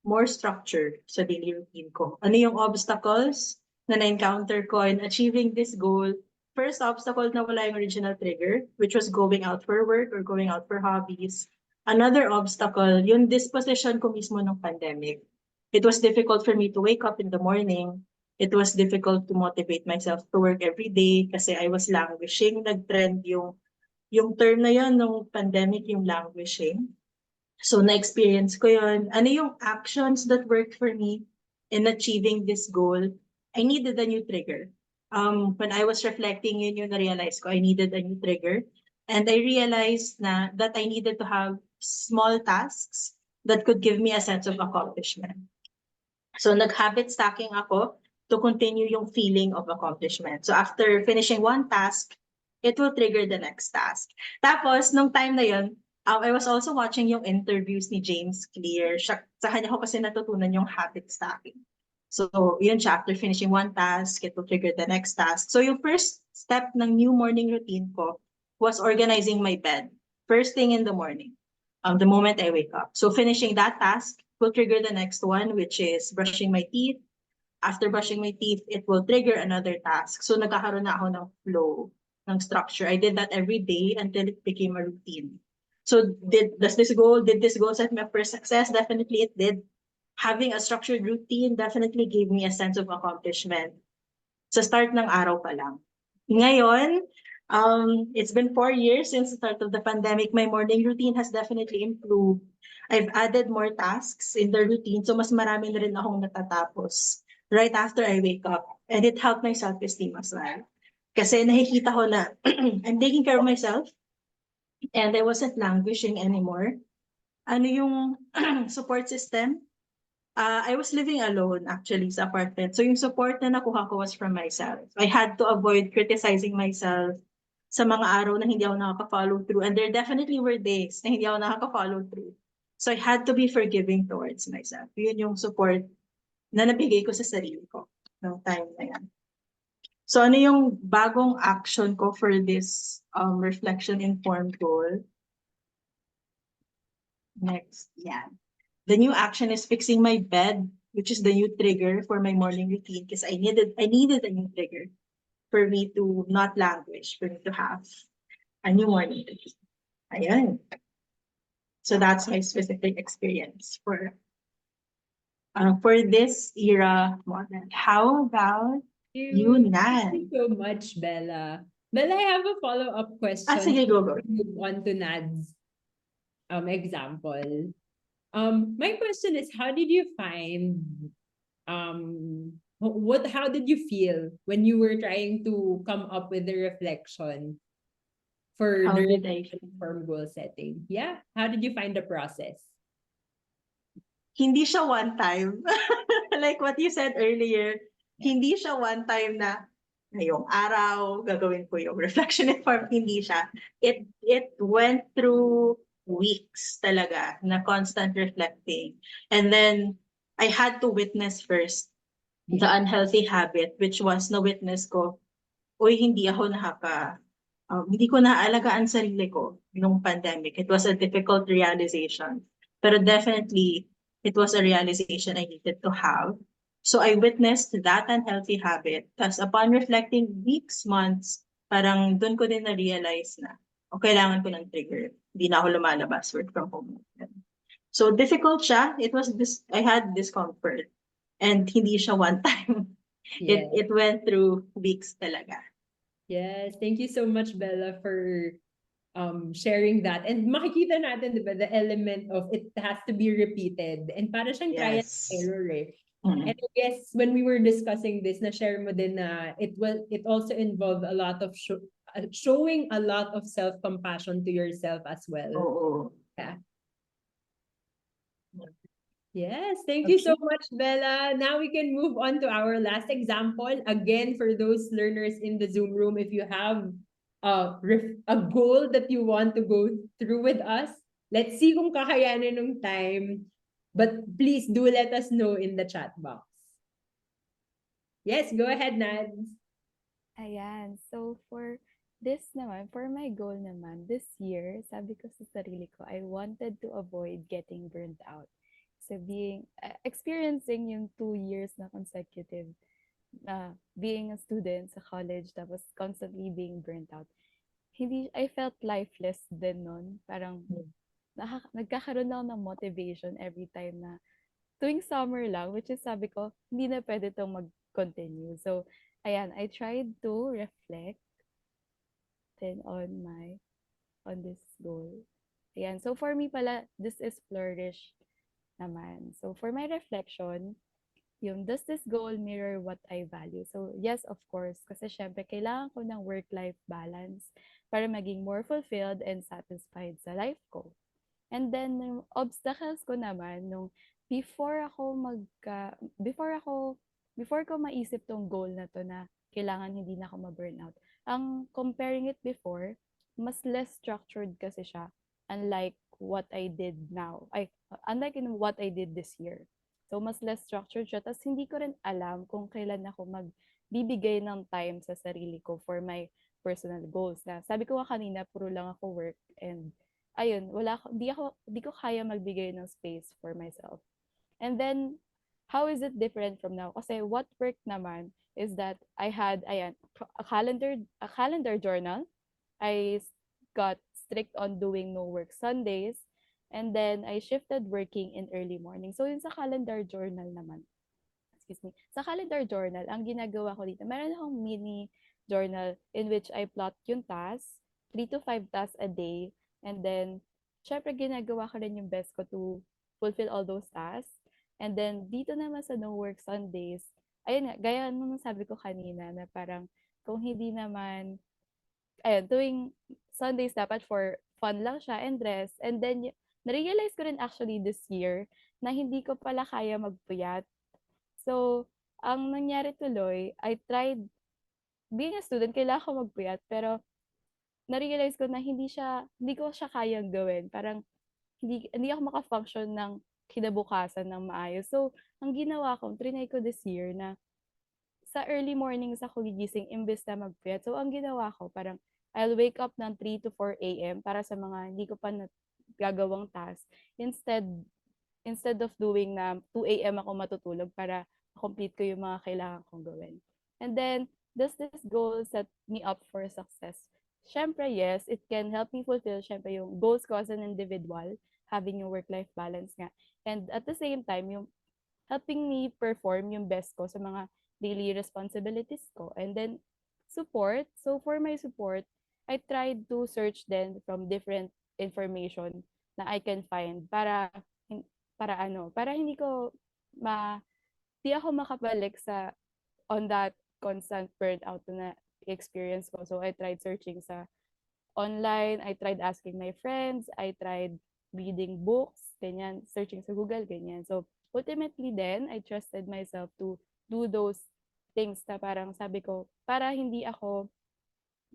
[SPEAKER 3] more structure sa daily routine ko. Ano yung obstacles na na-encounter ko in achieving this goal? First obstacle, na wala yung original trigger, which was going out for work or going out for hobbies. Another obstacle, yung disposition ko mismo ng pandemic. It was difficult for me to wake up in the morning. It was difficult to motivate myself to work every day kasi I was languishing. Nag-trend yung term na yun nung pandemic, yung languishing. So na-experience ko yun. Ano yung actions that worked for me in achieving this goal? I needed a new trigger. When I was reflecting, yun yung na-realize ko, I needed a new trigger. And I realized that I needed to have small tasks that could give me a sense of accomplishment. So nag-habit stacking ako to continue yung feeling of accomplishment. So after finishing one task, it will trigger the next task. Tapos, nung time na yun, I was also watching yung interviews ni James Clear. Sa kanya ko kasi natutunan yung habit stacking. So, yun siya, after finishing one task, it will trigger the next task. So, yung first step ng new morning routine ko was organizing my bed. First thing in the morning, the moment I wake up. So, finishing that task will trigger the next one, which is brushing my teeth. After brushing my teeth, it will trigger another task. So, nagkakaroon na ako ng flow, ng structure. I did that every day until it became a routine. So, did this goal set me up for success? Definitely it did. Having a structured routine definitely gave me a sense of accomplishment sa start ng araw pa lang. Ngayon, it's been 4 years since the start of the pandemic. My morning routine has definitely improved. I've added more tasks in the routine, so mas marami na rin akong natatapos right after I wake up. And it helped my self-esteem as well. Kasi nakikita ko na I'm taking care of myself and I wasn't languishing anymore. Ano yung support system? I was living alone actually sa apartment. So yung support na nakuha ko was from myself. I had to avoid criticizing myself sa mga araw na hindi ako nakaka-follow through. And there definitely were days na hindi ako nakaka-follow through. So I had to be forgiving towards myself. Yun yung support na nabigay ko sa sarili ko ng time na yan. So ano yung bagong action ko for this reflection-informed goal? Next, yeah. The new action is fixing my bed, which is the new trigger for my morning routine because I needed a new trigger for me to not languish, for me to have a new morning routine. Ayan. So that's my specific experience for this era model. How about you,
[SPEAKER 2] Thank you
[SPEAKER 3] Nan?
[SPEAKER 2] so much, Bella. Bella, I have a follow-up question.
[SPEAKER 3] Sige, go.
[SPEAKER 2] Move on to Nad's example. My question is, how did you find how did you feel when you were trying to come up with the reflection for
[SPEAKER 3] How
[SPEAKER 2] the
[SPEAKER 3] did I
[SPEAKER 2] firm goal setting? Yeah, how did you find the process?
[SPEAKER 3] Hindi siya one time. Like what you said earlier, hindi siya one time na ngayong araw, gagawin ko yung reflection informed. Hindi siya. It went through weeks talaga na constant reflecting. And then, I had to witness first the unhealthy habit, which was na witness ko, uy, hindi ko naaalagaan sarili ko nung pandemic. It was a difficult realization. Pero definitely, it was a realization I needed to have. So I witnessed that unhealthy habit. Tapos upon reflecting weeks, months, parang doon ko din na-realize na, kailangan ko ng trigger. Hindi na ako lumalabas, work from home. So difficult siya. I had discomfort. And hindi siya one time.
[SPEAKER 2] Yes.
[SPEAKER 3] It went through weeks talaga.
[SPEAKER 2] Yes, thank you so much, Bella, for sharing that. And makikita natin, di ba, the element of it has to be repeated. And para siyang trial and
[SPEAKER 3] Yes.
[SPEAKER 2] error eh.
[SPEAKER 3] Mm.
[SPEAKER 2] And I guess when we were discussing this, na-share mo din na it also involved a lot of showing a lot of self-compassion to yourself as well.
[SPEAKER 3] Oo.
[SPEAKER 2] Yeah. Yes, thank you so much, Bella. Now we can move on to our last example. Again, for those learners in the Zoom room, if you have a goal that you want to go through with us, let's see kung kakayanin ng time. But please do let us know in the chat box. Yes, go ahead, Nads.
[SPEAKER 1] Ayan. So, for this naman, for my goal naman, this year, sabi ko sa sarili ko, I wanted to avoid getting burnt out. So, experiencing yung 2 years na consecutive being a student sa college, tapos constantly being burnt out. I felt lifeless din nun. Parang, nagkakaroon ako ng motivation every time na tuwing summer lang, which is sabi ko, hindi na pwede itong mag-continue. So, ayan, I tried to reflect then on this goal. Ayan, so for me pala, this is flourish naman. So, for my reflection, does this goal mirror what I value? So, yes, of course, kasi syempre, kailangan ko ng work-life balance para maging more fulfilled and satisfied sa life ko. And then, yung obstacles ko naman, before ko maisip tong goal na to na kailangan hindi na ako ma-burnout, ang comparing it before, mas less structured kasi siya, unlike what I did now. Unlike in what I did this year. So, mas less structured siya. Tapos, hindi ko rin alam kung kailan ako magbibigay ng time sa sarili ko for my personal goals. Sabi ko nga kanina, puro lang ako work and ayun, di ko kaya magbigay ng space for myself. And then, how is it different from now? Kasi what worked naman is that I had, a calendar journal. I got strict on doing no work Sundays. And then, I shifted working in early morning. So, yun sa calendar journal naman. Excuse me. Sa calendar journal, ang ginagawa ko dito, meron akong mini journal in which I plot yung tasks, 3 to 5 tasks a day. And then, syempre, ginagawa ko rin yung best ko to fulfill all those tasks. And then, dito naman sa No Work Sundays, ayun nga, gaya nung sabi ko kanina, na parang, kung hindi naman, tuwing Sundays dapat for fun lang siya and rest. And then, na-realize ko rin actually this year na hindi ko pala kaya magpuyat. So, ang nangyari tuloy, I tried, being a student, kailangan ko magpuyat, pero na-realize ko na hindi ko siya kayang gawin. Parang hindi ako maka-function ng kinabukasan ng maayos. So, ang ginawa ko, triny ko this year na sa early mornings ako gigising imbes na magpuyat. So, ang ginawa ko, parang I'll wake up ng 3 to 4 a.m. para sa mga hindi ko pa gagawang task. Instead, instead of doing na 2 a.m. ako matutulog para complete ko yung mga kailangan kong gawin. And then, does this goal set me up for success? Siyempre, yes, it can help me fulfill siyempre yung goals ko as an individual, having yung work-life balance nga. And at the same time, yung helping me perform yung best ko sa mga daily responsibilities ko. And then, support. So, for my support, I tried to search then from different information na I can find para hindi ko di ako makabalik on that constant burnout na experience ko. So, I tried searching sa online, I tried asking my friends, I tried reading books, ganyan, searching sa Google, ganyan. So, ultimately then, I trusted myself to do those things na parang sabi ko, para hindi ako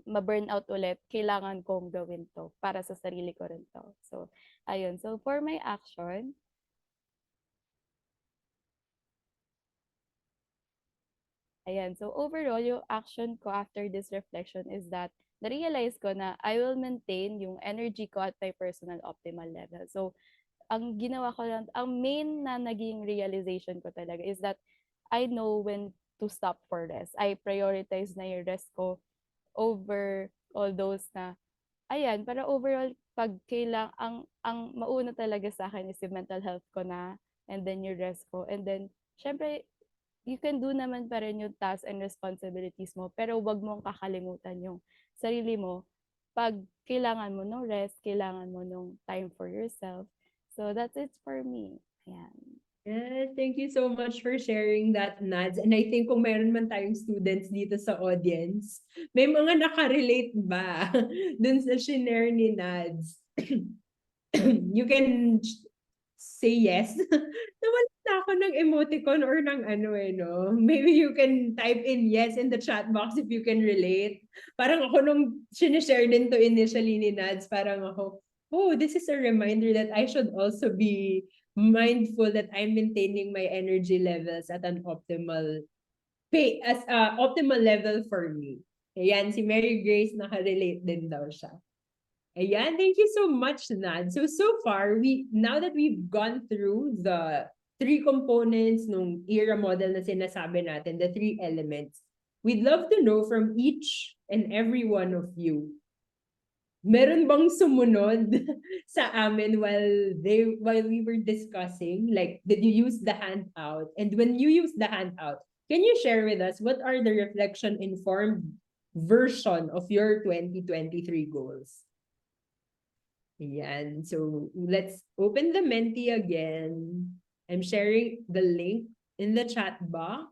[SPEAKER 1] ma-burnout ulit, kailangan kong gawin to para sa sarili ko rin to. So, ayun. So, for my action, ayan. So, overall, yung action ko after this reflection is that na-realize ko na I will maintain yung energy ko at my personal optimal level. So, ang ginawa ko lang, ang main na naging realization ko talaga is that I know when to stop for rest. I prioritize na yung rest ko over all those na, ayan, para overall, pag ang mauna talaga sa akin is yung mental health ko na, and then yung rest ko. And then, syempre, you can do naman pa rin yung tasks and responsibilities mo, pero wag mong kakalimutan yung sarili mo pag kailangan mo ng rest, kailangan mo ng time for yourself. So, that's it for me. Ayan.
[SPEAKER 2] Yes, thank you so much for sharing that, Nads. And I think kung meron man tayong students dito sa audience, may mga nakarelate ba dun sa shinare ni Nads? You can say yes. Nawala na ako ng emoticon or ng ano no? Maybe you can type in yes in the chat box if you can relate. Parang ako nung sinishare din to initially ni Nads, parang ako, oh, this is a reminder that I should also be mindful that I'm maintaining my energy levels at an optimal level for me. Ayan, si Mary Grace nakarelate din daw siya. Ayan, thank you so much, Nad. So far, now that we've gone through the three components nung era model na sinasabi natin, the three elements, we'd love to know from each and every one of you, meron bang sumunod sa amin while we were discussing? Like, did you use the handout? And when you use the handout, can you share with us what are the reflection-informed version of your 2023 goals? Ayan. So, let's open the Menti again. I'm sharing the link in the chat box.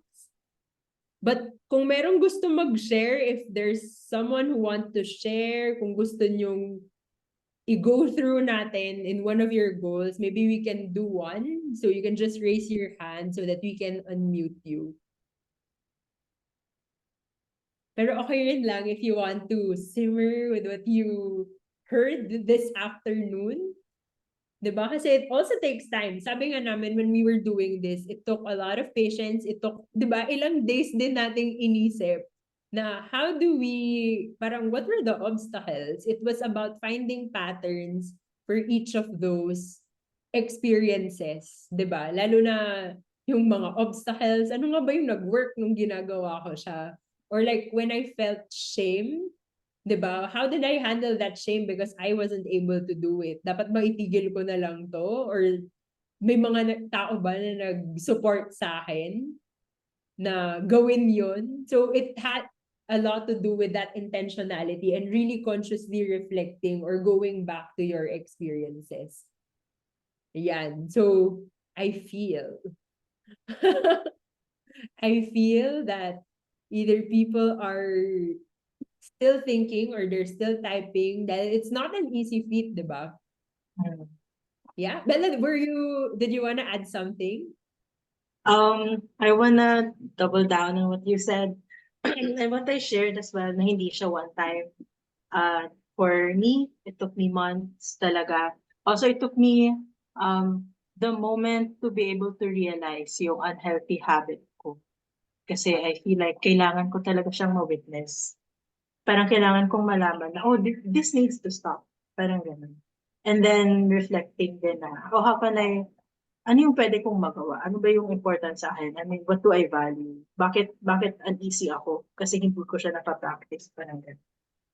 [SPEAKER 2] But kung merong gusto mag-share, if there's someone who want to share, kung gusto nyong i-go through natin in one of your goals, maybe we can do one. So you can just raise your hand so that we can unmute you. Pero okay rin lang if you want to simmer with what you heard this afternoon. Diba? Kasi it also takes time. Sabi nga namin when we were doing this, it took a lot of patience. It took, diba, ilang days din nating inisip na how do we, parang what were the obstacles? It was about finding patterns for each of those experiences. Diba? Lalo na yung mga obstacles, ano nga ba yung nag-work nung ginagawa ko siya? Or like when I felt shame, 'di ba? How did I handle that shame because I wasn't able to do it? Dapat ba itigil ko na lang 'to or may mga tao ba na nag-support sa akin na gawin 'yon? So it had a lot to do with that intentionality and really consciously reflecting or going back to your experiences. Yan. So I feel I feel that either people are still thinking or they're still typing that it's not an easy feat, diba? Yeah. Bella, did you want to add something?
[SPEAKER 3] I wanna double down on what you said and what I shared as well na hindi siya one time For me, it took me months talaga. Also, it took me the moment to be able to realize yung unhealthy habit ko. Kasi I feel like kailangan ko talaga siyang ma-witness. Parang kailangan kong malaman na, oh, this needs to stop. Parang ganun. And then reflecting din na, oh, how can I, ano yung pwede kong magawa? Ano ba yung important sa akin? I mean, what do I value? Bakit uneasy ako? Kasi hindi ko siya napapractice. Parang ganun.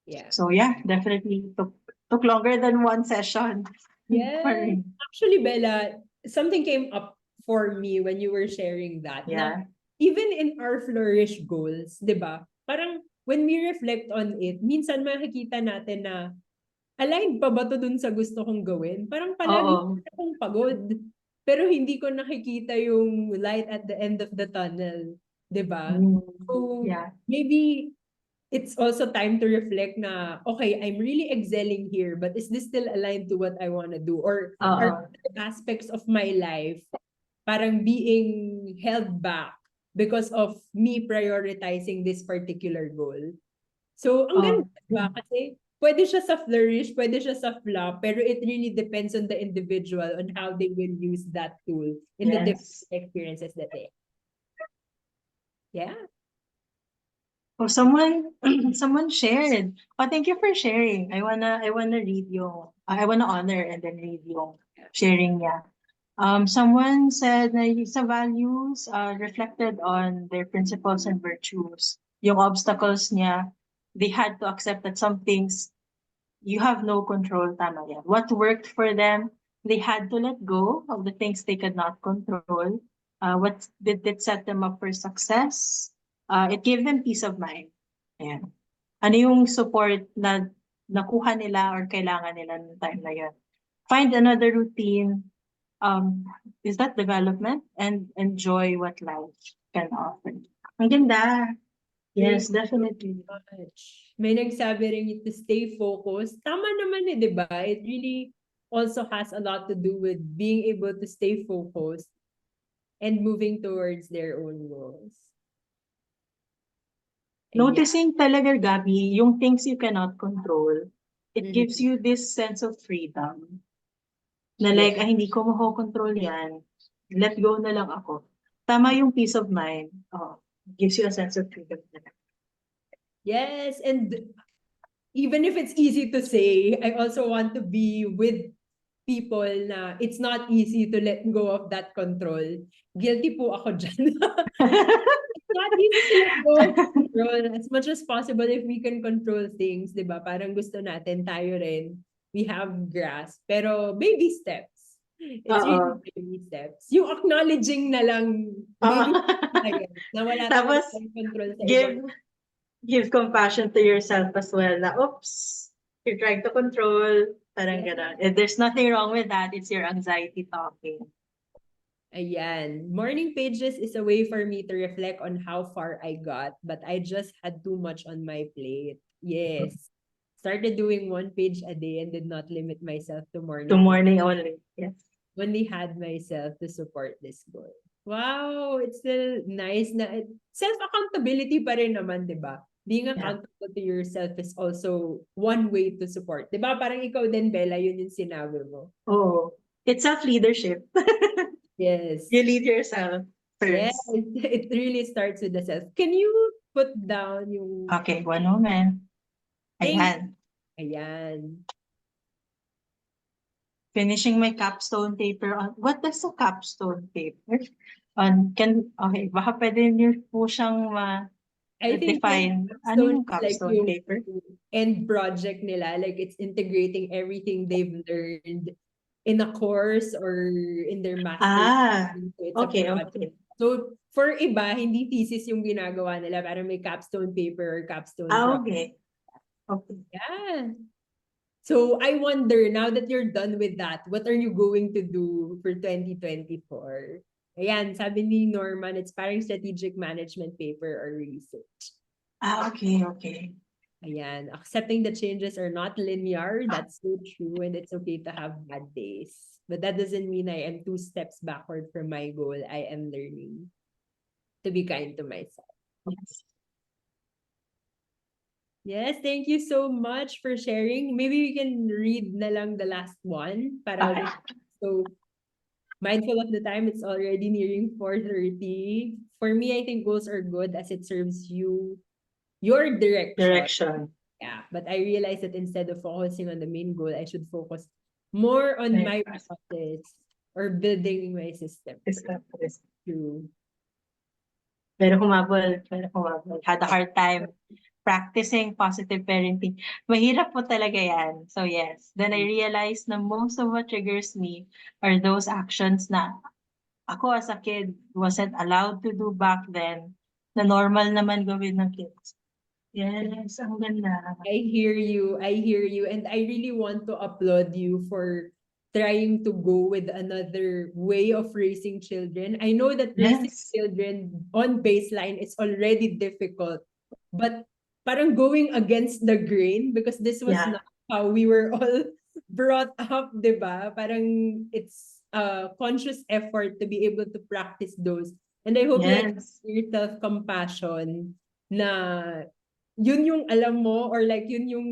[SPEAKER 2] Yeah.
[SPEAKER 3] So yeah, definitely took longer than one session for
[SPEAKER 2] Yes.
[SPEAKER 3] me.
[SPEAKER 2] Actually, Bella, something came up for me when you were sharing that. Na
[SPEAKER 3] Yeah.
[SPEAKER 2] even in our flourish goals, di ba? Parang when we reflect on it, minsan makikita natin na aligned pa ba to dun sa gusto kong gawin? Parang palagi
[SPEAKER 3] Oo.
[SPEAKER 2] akong pagod. Pero hindi ko nakikita yung light at the end of the tunnel. Di ba?
[SPEAKER 3] Mm,
[SPEAKER 2] So,
[SPEAKER 3] yeah.
[SPEAKER 2] maybe it's also time to reflect na, okay, I'm really excelling here, but is this still aligned to what I want to do? Or are
[SPEAKER 3] Oo.
[SPEAKER 2] there aspects of my life parang being held back because of me prioritizing this particular goal? So, ang
[SPEAKER 3] Oh.
[SPEAKER 2] ganda, diba? Kasi pwede siya sa flourish, pwede siya sa flop, pero it really depends on the individual on how they will use that tool in the different
[SPEAKER 3] Yes.
[SPEAKER 2] experiences that they. Yeah.
[SPEAKER 3] Oh, someone shared. Oh, thank you for sharing. I wanna read yung I wanna honor and then read yung sharing niya. Someone said na sa values reflected on their principles and virtues. Yung obstacles niya, they had to accept that some things you have no control, tama yan. What worked for them, they had to let go of the things they could not control. What did set them up for success? It gave them peace of mind. Ayan. Ano yung support na nakuha nila or kailangan nila ng time na yun? Find another routine. Is that development? And enjoy what life can offer. Ang ganda.
[SPEAKER 2] Thank
[SPEAKER 3] Yes, definitely.
[SPEAKER 2] you so much. May nagsabi rin to stay focused. Tama naman di ba? It really also has a lot to do with being able to stay focused and moving towards their own goals. Ayan.
[SPEAKER 3] Noticing talaga, Gabi, yung things you cannot control, it gives
[SPEAKER 2] Mhm.
[SPEAKER 3] you this sense of freedom. Na
[SPEAKER 2] Yes.
[SPEAKER 3] like, hindi ko makokontrol yan. Let go na lang ako. Tama yung peace of mind. Oh, gives you a sense of freedom.
[SPEAKER 2] Yes, and even if it's easy to say, I also want to be with people na it's not easy to let go of that control. Guilty po ako dyan. It's not easy to let go of control. As much as possible, if we can control things, di ba? Parang gusto natin, tayo rin, we have grasp. Pero baby steps. It's really
[SPEAKER 3] Oo.
[SPEAKER 2] baby steps. Yung acknowledging na lang,
[SPEAKER 3] Oo.
[SPEAKER 2] baby steps na yan, na wala talaga
[SPEAKER 3] Tapos,
[SPEAKER 2] tayong control sa ibang.
[SPEAKER 3] give compassion to yourself as well na, oops, you're trying to control. Parang
[SPEAKER 2] Yeah.
[SPEAKER 3] gano'n. And there's nothing wrong with that. It's your anxiety talking.
[SPEAKER 2] Ayan. Morning pages is a way for me to reflect on how far I got, but I just had too much on my plate. Yes. Started doing one page a day and did not limit myself to
[SPEAKER 3] To
[SPEAKER 2] morning.
[SPEAKER 3] morning only. Yes.
[SPEAKER 2] Only had myself to support this goal. Wow, it's still nice na self-accountability pa rin naman, di ba? Being accountable to yourself is also one way to support. Di ba? Parang ikaw din, Bella, yun yung sinabi mo.
[SPEAKER 3] Oh, it's self-leadership.
[SPEAKER 2] Yes.
[SPEAKER 3] You lead yourself
[SPEAKER 2] Yes,
[SPEAKER 3] first.
[SPEAKER 2] it really starts with the self. Can you put down yung
[SPEAKER 3] Okay, one moment.
[SPEAKER 2] thank?
[SPEAKER 3] Ayan.
[SPEAKER 2] Ayan.
[SPEAKER 3] Finishing my capstone paper on, what does a capstone paper? Okay, baka pwede niyo po siyang
[SPEAKER 2] I think yung
[SPEAKER 3] define, ano
[SPEAKER 2] capstone
[SPEAKER 3] yung
[SPEAKER 2] is like
[SPEAKER 3] capstone
[SPEAKER 2] yung
[SPEAKER 3] paper?
[SPEAKER 2] end project nila. Like it's integrating everything they've learned in a course or in their master's.
[SPEAKER 3] Ah,
[SPEAKER 2] So it's a
[SPEAKER 3] okay,
[SPEAKER 2] project.
[SPEAKER 3] okay.
[SPEAKER 2] So for iba, hindi thesis yung ginagawa nila. Parang may capstone paper or capstone project.
[SPEAKER 3] Okay. Okay.
[SPEAKER 2] Yeah. So I wonder, now that you're done with that, what are you going to do for 2024? Ayan, sabi ni Norman, it's parang strategic management paper or research.
[SPEAKER 3] Okay, okay.
[SPEAKER 2] Ayan, accepting that changes are not linear, that's so true, and it's okay to have bad days. But that doesn't mean I am 2 steps backward from my goal. I am learning to be kind to myself.
[SPEAKER 3] Yes.
[SPEAKER 2] Yes, thank you so much for sharing. Maybe we can read na lang the last one para
[SPEAKER 3] Okay.
[SPEAKER 2] so mindful of the time. It's already nearing 4:30. For me, I think goals are good as it serves you your direction.
[SPEAKER 3] Direction.
[SPEAKER 2] Yeah, but I realized that instead of focusing on the main goal, I should focus more on
[SPEAKER 3] Right.
[SPEAKER 2] my process or building my system
[SPEAKER 3] Is that is
[SPEAKER 2] to
[SPEAKER 3] pero humabol. Had a hard time practicing positive parenting. Mahirap po talaga yan. So yes, then I realized na most of what triggers me are those actions na ako as a kid wasn't allowed to do back then na normal naman gawin ng kids. Yes, ang ganda.
[SPEAKER 2] I hear you. I hear you. And I really want to applaud you for trying to go with another way of raising children. I know that raising
[SPEAKER 3] Yes.
[SPEAKER 2] children on baseline is already difficult, but parang going against the grain because this was
[SPEAKER 3] Yeah.
[SPEAKER 2] not how we were all brought up, di ba? Parang it's a conscious effort to be able to practice those. And I hope like
[SPEAKER 3] Yes.
[SPEAKER 2] your self-compassion na yun yung alam mo or like yun yung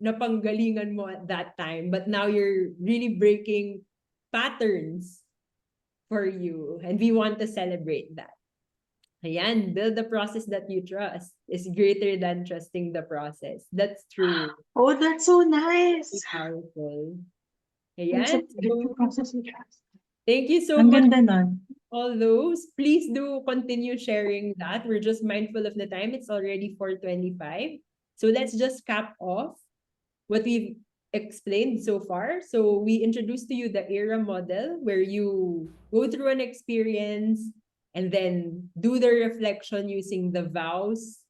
[SPEAKER 2] napanggalingan mo at that time but now you're really breaking patterns for you and we want to celebrate that. Ayan, build the process that you trust is greater than trusting the process. That's true.
[SPEAKER 3] Oh, that's so nice.
[SPEAKER 2] It's powerful.
[SPEAKER 3] There's a
[SPEAKER 2] Ayan,
[SPEAKER 3] little
[SPEAKER 2] so
[SPEAKER 3] process in trust.
[SPEAKER 2] thank you so
[SPEAKER 3] Ang
[SPEAKER 2] much
[SPEAKER 3] ganda nun.
[SPEAKER 2] all those. Please do continue sharing that. We're just mindful of the time. It's already 4:25. So let's just cap off what we've explained so far. So we introduced to you the ERA model where you go through an experience and then do the reflection using the vows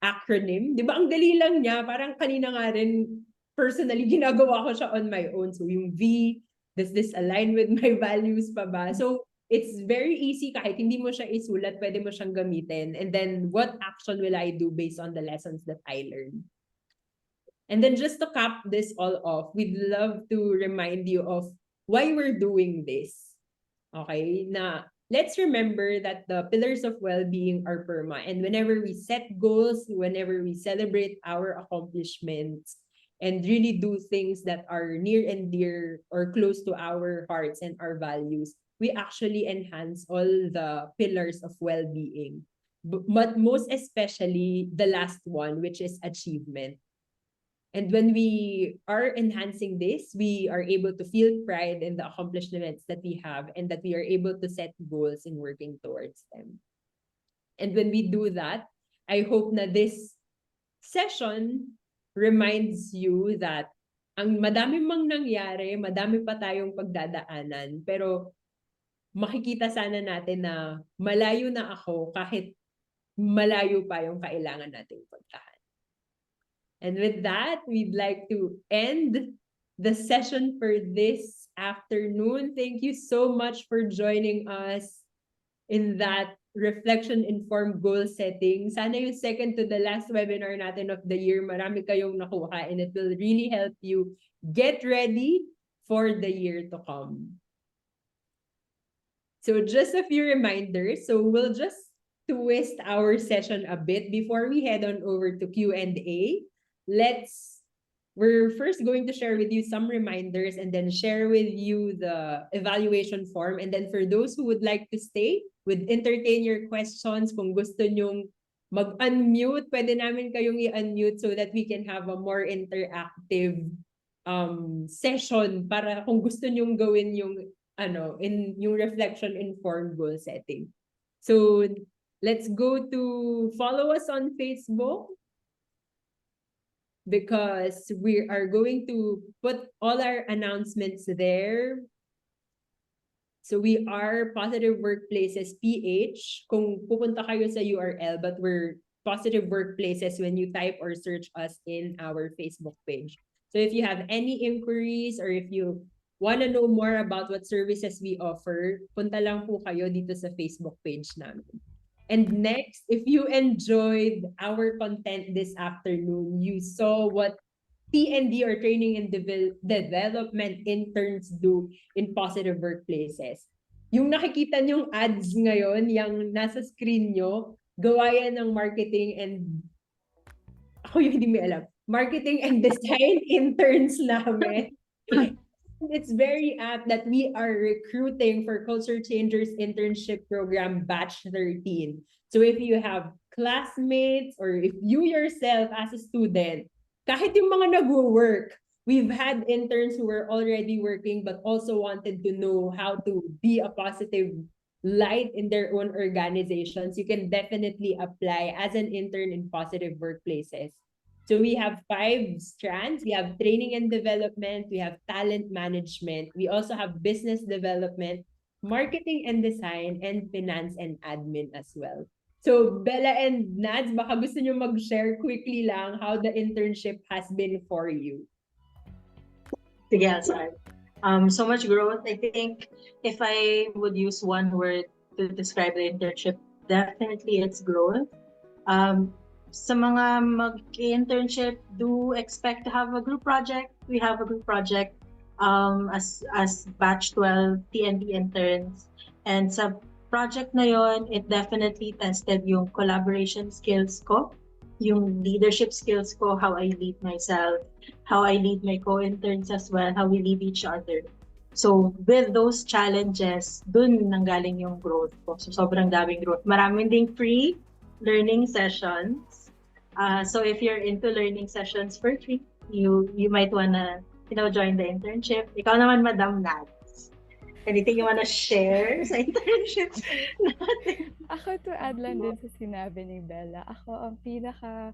[SPEAKER 2] acronym. Di ba ang dali lang niya? Parang kanina nga rin, personally, ginagawa ko siya on my own. So yung V, does this align with my values pa ba? So it's very easy kahit hindi mo siya isulat, pwede mo siyang gamitin. And then what action will I do based on the lessons that I learned? And then just to cap this all off, we'd love to remind you of why we're doing this. Okay? Na let's remember that the pillars of well-being are perma. And whenever we set goals, whenever we celebrate our accomplishments, and really do things that are near and dear or close to our hearts and our values, we actually enhance all the pillars of well-being. But most especially the last one, which is achievement. And when we are enhancing this, we are able to feel pride in the accomplishments that we have and that we are able to set goals in working towards them. And when we do that, I hope na this session reminds you that ang madami mang nangyari, madami pa tayong pagdadaanan, pero makikita sana natin na malayo na ako kahit malayo pa yung kailangan nating puntahan. And with that, we'd like to end the session for this afternoon. Thank you so much for joining us in that reflection-informed goal setting. Sana yung second to the last webinar natin of the year, marami kayong nakuha and it will really help you get ready for the year to come. So just a few reminders. So we'll just twist our session a bit before we head on over to Q&A. We're first going to share with you some reminders and then share with you the evaluation form. And then for those who would like to stay, would entertain your questions. Kung gusto nyong mag-unmute, pwede namin kayong i-unmute so that we can have a more interactive session para kung gusto nyong gawin yung in yung reflection informed goal setting. So let's go to follow us on Facebook, because we are going to put all our announcements there. So we are Positive Workplaces PH. Kung pupunta kayo sa URL, but we're Positive Workplaces when you type or search us in our Facebook page. So if you have any inquiries or if you want to know more about what services we offer, punta lang po kayo dito sa Facebook page namin. And next, if you enjoyed our content this afternoon, you saw what TND or Training and Development interns do in Positive Workplaces. Yung nakikita nyong ads ngayon, yung nasa screen nyo, gawa yan ng marketing and ako yung hindi may alam, marketing and design interns namin. It's very apt that we are recruiting for Culture Changers Internship Program Batch 13. So if you have classmates or if you yourself as a student, kahit yung mga nag-work, we've had interns who were already working but also wanted to know how to be a positive light in their own organizations. You can definitely apply as an intern in positive workplaces. So we have 5 strands. We have training and development, we have talent management, we also have business development, marketing and design, and finance and admin as well. So Bella and Nads, baka gusto nyo mag-share quickly lang how the internship has been for you.
[SPEAKER 3] Sige, I'll start. So much growth. I think if I would use one word to describe the internship, definitely it's growth. Sa mga mag-internship, do expect to have a group project. We have a group project as batch 12 TND interns. And sa project na yon, it definitely tested yung collaboration skills ko, yung leadership skills ko, how I lead myself, how I lead my co-interns as well, how we lead each other. So, with those challenges, dun nanggaling yung growth ko. So, sobrang daming growth. Maraming ding free learning sessions. So, if you're into learning sessions for free, you might wanna, join the internship. Ikaw naman, Madam Nats. Anything you wanna share sa internship natin?
[SPEAKER 1] Ako to add lang din sa sinabi ni Bella, ako ang pinaka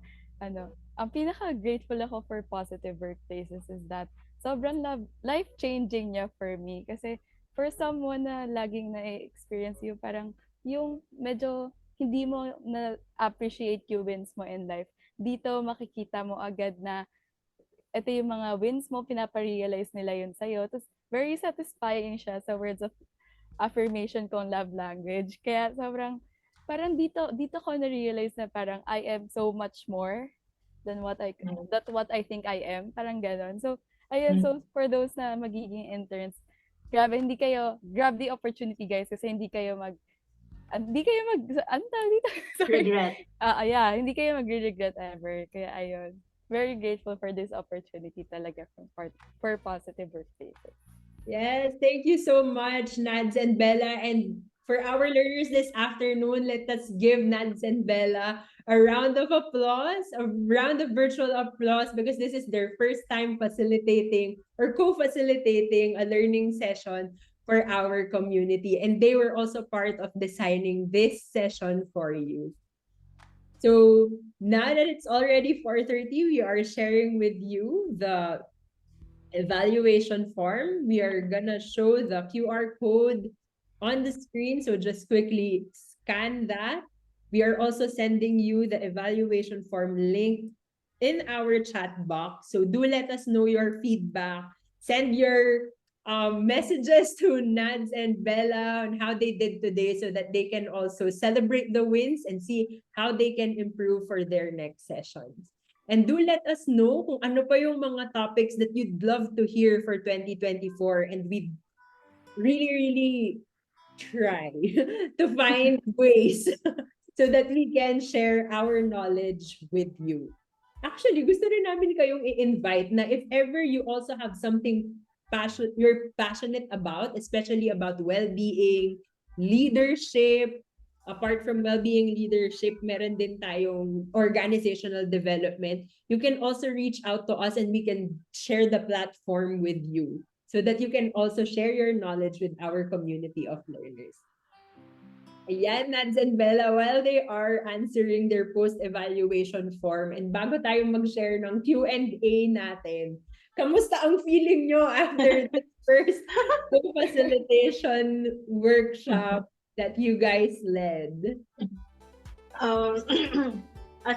[SPEAKER 1] grateful ako for positive workplaces is that sobrang life-changing niya for me. Kasi for someone na laging na-experience yung parang yung medyo hindi mo na-appreciate yung wins mo in life, dito makikita mo agad na ito yung mga wins mo, pinaparealize nila yun sa'yo. Tapos very satisfying siya sa words of affirmation kong love language. Kaya parang dito ko na-realize na parang I am so much more than what I think I am. Parang gano'n. So, ayun, so for those na magiging interns, grab the opportunity guys kasi hindi kayo ano tawag dito? Sorry.
[SPEAKER 3] Regret.
[SPEAKER 1] Yeah, hindi kayo mag-regret ever. Kaya ayun, very grateful for this opportunity talaga for positive workplaces.
[SPEAKER 2] Yes, thank you so much, Nads and Bella. And for our learners this afternoon, let us give Nads and Bella a round of applause, a round of virtual applause, because this is their first time facilitating or co-facilitating a learning session for our community. And they were also part of designing this session for you. So now that it's already 4:30, we are sharing with you the evaluation form. We are gonna show the QR code on the screen, so just quickly scan that. We are also sending you the evaluation form link in our chat box. So do let us know your feedback. Send your messages to Nads and Bella on how they did today so that they can also celebrate the wins and see how they can improve for their next sessions. And do let us know kung ano pa yung mga topics that you'd love to hear for 2024, and we really, really try to find ways so that we can share our knowledge with you. Actually, gusto rin namin kayong i-invite na if ever you also have something you're passionate about, especially about well-being, leadership. Apart from well-being leadership, meron din tayong organizational development. You can also reach out to us and we can share the platform with you so that you can also share your knowledge with our community of learners. Ayan, Nads and Bella, while they are answering their post-evaluation form, and bago tayo mag-share ng Q&A natin, kamusta ang feeling nyo after the first co-facilitation workshop that you guys led?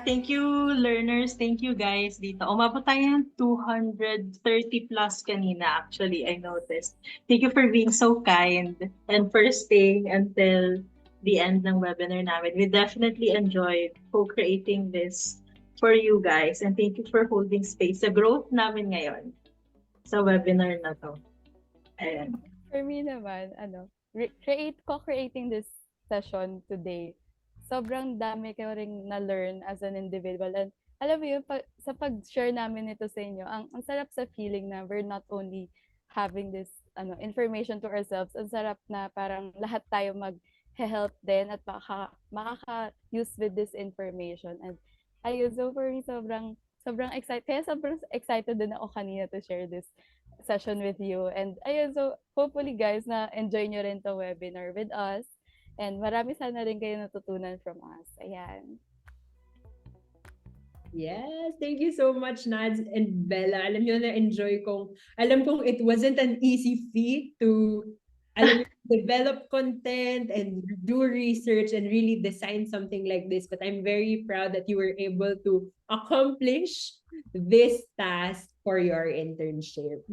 [SPEAKER 3] Thank you, learners. Thank you, guys, dito. Umabot tayo ng 230 plus kanina, actually, I noticed. Thank you for being so kind and for staying until the end ng webinar namin. We definitely enjoyed co-creating this for you guys. And thank you for holding space sa growth namin ngayon sa webinar na to. Ayan.
[SPEAKER 1] For me naman, co-creating this session today, sobrang dami ko ring na-learn as an individual. And alam mo yun, sa pag-share namin nito sa inyo, ang sarap sa feeling na we're not only having this information to ourselves, ang sarap na parang lahat tayo mag-help din at makaka-use with this information. And ayun, so for me, sobrang excited. Kaya sobrang excited din ako kanina to share this session with you. And ayun, so hopefully guys, na enjoy nyo rin to webinar with us. And marami sana rin kayo natutunan from us. Ayan.
[SPEAKER 2] Yes, thank you so much, Nads and Bella. Alam nyo, alam kong it wasn't an easy feat to, develop content and do research and really design something like this. But I'm very proud that you were able to accomplish this task for your internship.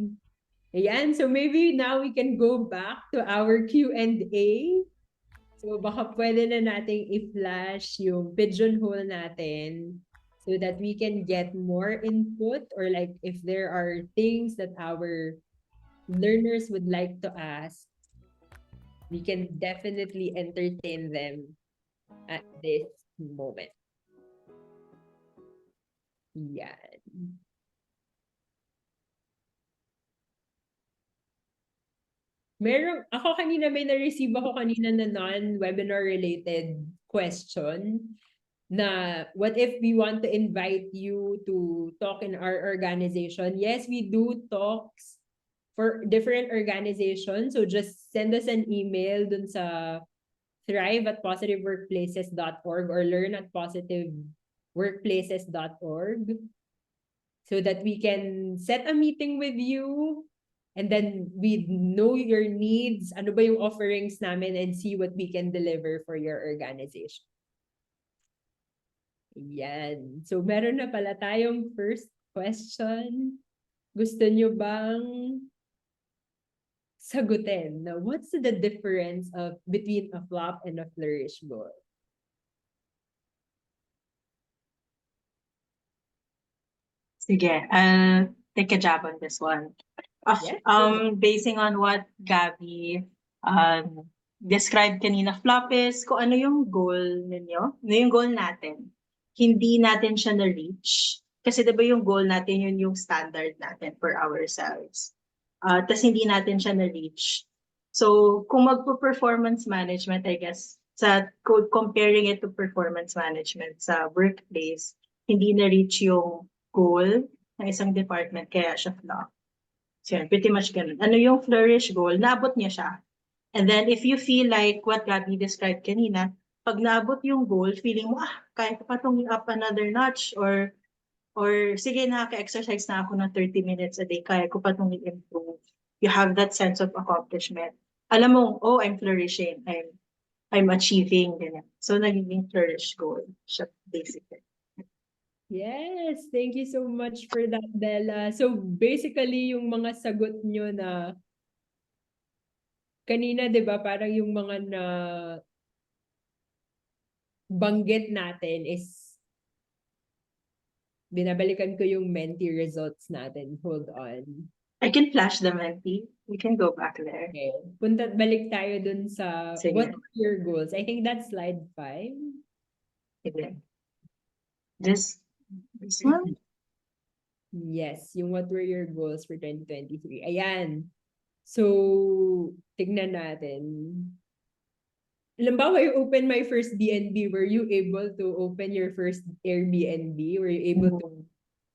[SPEAKER 2] Ayan, so maybe now we can go back to our Q&A. So baka pwede na nating i-flash yung pigeonhole natin so that we can get more input, or like if there are things that our learners would like to ask, we can definitely entertain them at this moment. Yan. Ako kanina may na-receive ako kanina na non-webinar related question na what if we want to invite you to talk in our organization? Yes, we do talks for different organizations. So just send us an email dun sa thrive@positiveworkplaces.org or learn@positiveworkplaces.org so that we can set a meeting with you and then we know your needs, ano ba yung offerings namin, and see what we can deliver for your organization. Yan. So, meron na pala tayong first question. Gusto nyo bang sagutin na what's the difference between a flop and a flourish goal?
[SPEAKER 3] Sige, I'll take a jab on this one.
[SPEAKER 2] Yes.
[SPEAKER 3] Basing on what Gabby described kanina, flop is kung ano yung goal ninyo, ano yung goal natin. Hindi natin siya na-reach. Kasi diba yung goal natin, yun yung standard natin for ourselves. Tas hindi natin siya na-reach. So, kung magpo-performance management, I guess, comparing it to performance management sa workplace, hindi na-reach yung goal ng isang department, kaya siya flop. So, yan, pretty much ganun. Ano yung flourish goal? Naabot niya siya. And then, if you feel like what Gabby described kanina, pag naabot yung goal, feeling mo, kaya ko pa itong up another notch, or sige, nakaka-exercise na ako ng 30 minutes a day, kaya ko pa itong i-improve. You have that sense of accomplishment. Alam mo, oh, I'm flourishing. I'm achieving. Ganyan. So, naging flourish goal siya, basically.
[SPEAKER 2] Yes, thank you so much for that, Bella. So basically, yung mga sagot nyo na kanina, 'di ba, parang yung mga na banggit natin is binabalikan ko yung Menti results natin. Hold on.
[SPEAKER 3] I can flash the Menti. We can go back there.
[SPEAKER 2] Okay. Balik tayo dun sa
[SPEAKER 3] Sige.
[SPEAKER 2] what are your goals? I think that's slide 5.
[SPEAKER 3] Sige. This one?
[SPEAKER 2] Yes, yung what were your goals for 2023. Ayan. So, tignan natin. Halimbawa, you open my first BNB, were you able to open your first Airbnb? Were you able to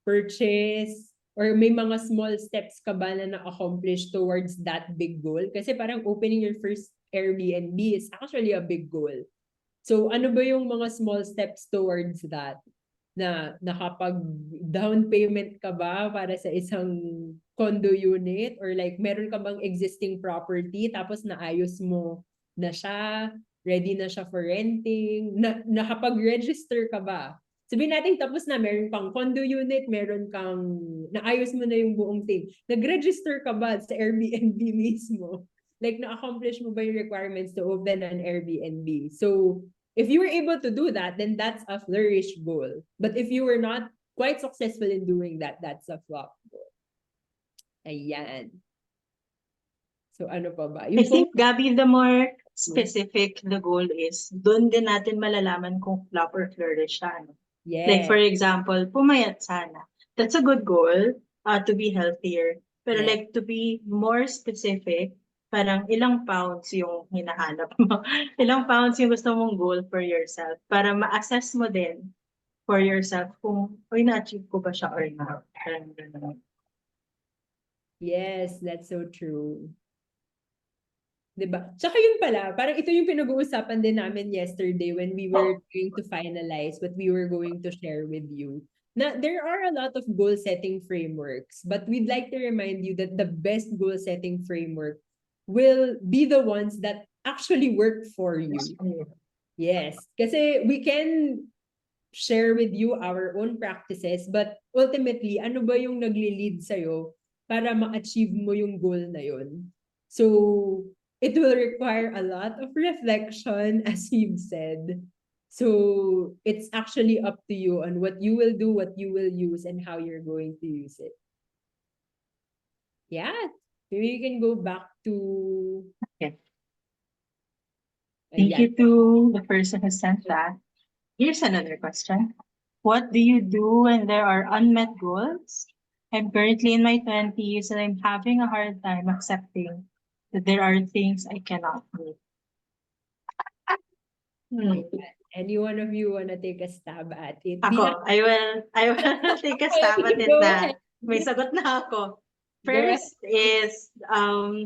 [SPEAKER 2] purchase? Or may mga small steps ka ba na na-accomplish towards that big goal? Kasi parang opening your first Airbnb is actually a big goal. So, ano ba yung mga small steps towards that? Na nakapag-down payment ka ba para sa isang condo unit? Or like, meron ka bang existing property tapos naayos mo na siya? Ready na siya for renting? Nakapag-register ka ba? Sabihin natin tapos na, meron kang condo unit, meron kang, naayos mo na yung buong thing. Nag-register ka ba sa Airbnb mismo? Like, na-accomplish mo ba yung requirements to open an Airbnb? So, if you were able to do that, then that's a flourish goal. But if you were not quite successful in doing that, that's a flop goal. Ayan. So, ano pa ba?
[SPEAKER 3] I think, Gabby, the more specific the goal is, doon din natin malalaman kung flop or flourish siya. Like for
[SPEAKER 2] Yes,
[SPEAKER 3] example, pumayat sana. That's a good goal, to be healthier. Pero
[SPEAKER 2] yes.
[SPEAKER 3] like to be more specific, parang ilang pounds yung hinahanap mo. Ilang pounds yung gusto mong goal for yourself para ma-assess mo din for yourself kung, uy, na-achieve ko ba siya or not. Parang ganun.
[SPEAKER 2] Yes, that's so true. 'Di ba? Tsaka yun pala, parang ito yung pinag-uusapan din namin yesterday when we were going to finalize what we were going to share with you. Na there are a lot of goal setting frameworks, but we'd like to remind you that the best goal setting framework will be the ones that actually work for you. Yes, kasi we can share with you our own practices, but ultimately, ano ba yung nagli-lead sa'yo para ma-achieve mo yung goal na yun? So, it will require a lot of reflection, as you've said. So, it's actually up to you on what you will do, what you will use, and how you're going to use it. Yeah, maybe you can go back to...
[SPEAKER 3] Okay. Thank
[SPEAKER 2] Ayan.
[SPEAKER 3] you to the person who sent that. Here's another question. What do you do when there are unmet goals? I'm currently in my 20s and I'm having a hard time accepting that there are things I cannot meet. Hmm.
[SPEAKER 2] Any one of you wanna take a stab at it?
[SPEAKER 3] Ako, I will take a stab at it
[SPEAKER 2] Go
[SPEAKER 3] na
[SPEAKER 2] ahead.
[SPEAKER 3] may sagot na ako.
[SPEAKER 2] Go ahead.
[SPEAKER 3] First is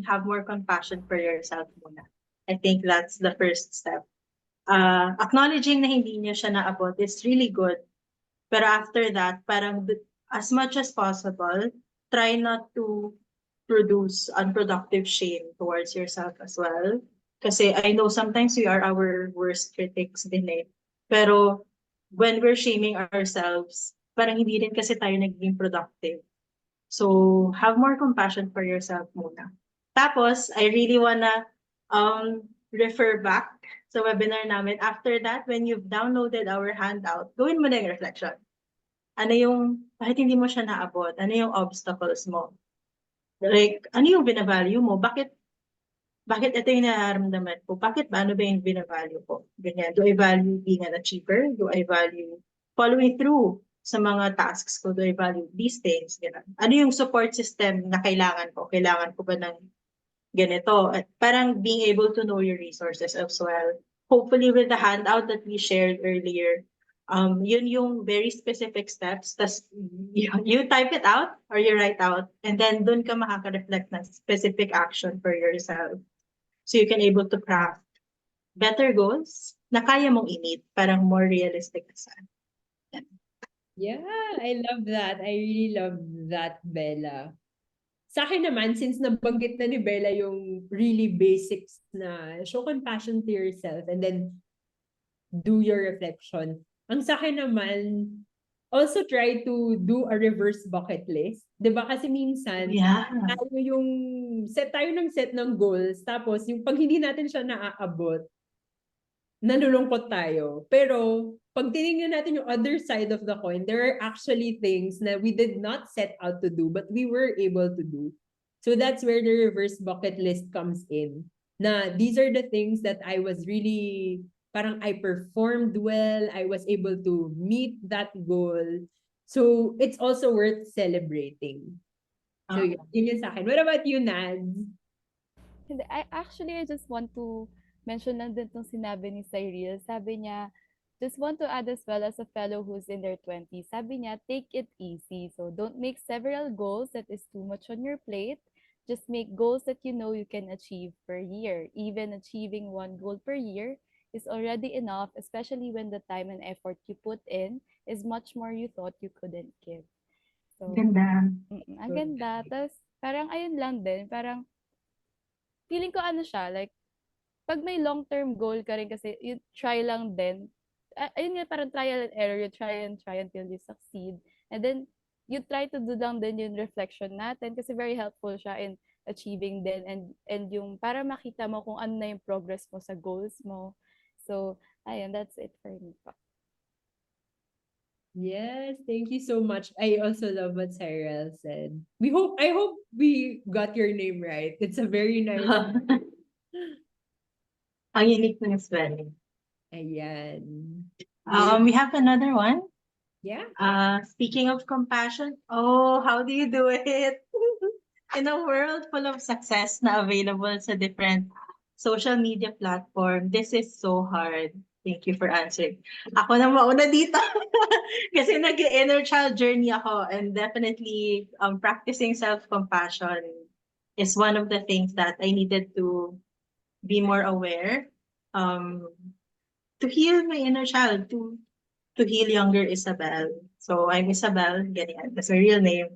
[SPEAKER 3] have more compassion for yourself muna. I think that's the first step. Acknowledging na hindi niyo siya naabot is really good. Pero after that, parang as much as possible, try not to produce unproductive shame towards yourself as well. Kasi I know sometimes we are our worst critics din eh. Pero when we're shaming ourselves, parang hindi rin kasi tayo naging productive. So, have more compassion for yourself muna. Tapos, I really wanna refer back sa webinar namin. After that, when you've downloaded our handout, gawin mo na yung reflection. Ano yung, kahit hindi mo siya naabot, ano yung obstacles mo? Like, ano yung binavalue mo? Bakit ito yung nararamdaman ko? Bakit ba? Ano ba yung binavalue ko? Ganyan. Do I value being an achiever? Do I value following through sa mga tasks ko? Do I value these things? Ganyan. Ano yung support system na kailangan ko? Kailangan ko ba ng ganito? At parang being able to know your resources as well. Hopefully with the handout that we shared earlier, yun yung very specific steps. Tas you type it out or you write out and then dun ka makaka-reflect ng specific action for yourself. So you can able to craft better goals na kaya mong i-meet, parang more realistic na sa.
[SPEAKER 2] Yeah, I love that. I really love that, Bella. Sa akin naman, since nabanggit na ni Bella yung really basics na show compassion to yourself and then do your reflection. Ang sa akin naman, also try to do a reverse bucket list. 'Di ba? Kasi minsan,
[SPEAKER 3] Yeah.
[SPEAKER 2] tayo yung set ng goals, tapos yung pag hindi natin siya naaabot, nalulungkot tayo. Pero, pag tinignan natin yung other side of the coin, there are actually things na we did not set out to do, but we were able to do. So that's where the reverse bucket list comes in. Na these are the things that I was really, parang I performed well, I was able to meet that goal. So it's also worth celebrating. So yun yun sa akin. What about you, Nads?
[SPEAKER 1] Hindi, I just want to mention lang din tong sinabi ni Cyril. Sabi niya, just want to add as well as a fellow who's in their 20s. Sabi niya, take it easy. So don't make several goals that is too much on your plate. Just make goals that you know you can achieve per year. Even achieving one goal per year is already enough, especially when the time and effort you put in is much more you thought you couldn't give. So,
[SPEAKER 3] Ganda.
[SPEAKER 1] ang ganda. Tapos, parang ayun lang din, parang feeling ko ano siya, like, pag may long-term goal ka rin kasi, you try lang din. Ayun nga, parang trial and error. You try until you succeed. And then, you try to do lang din yung reflection natin kasi very helpful siya in achieving din and yung para makita mo kung ano na yung progress mo sa goals mo. So, ayun, that's it for me po.
[SPEAKER 2] Yes, thank you so much. I also love what Cyril said. I hope we got your name right. It's a very nice.
[SPEAKER 3] Ang unique ng spelling.
[SPEAKER 2] Ayan.
[SPEAKER 3] We have another one.
[SPEAKER 2] Yeah.
[SPEAKER 3] Speaking of compassion, oh, how do you do it? In a world full of success na available sa different social media platform, this is so hard. Thank you for answering. Ako na mauna dito. Kasi nag-inner child journey ako, and definitely practicing self-compassion is one of the things that I needed to be more aware, um, to heal my inner child, to heal younger Isabel. So I'm Isabel, ganyan. That's my real name.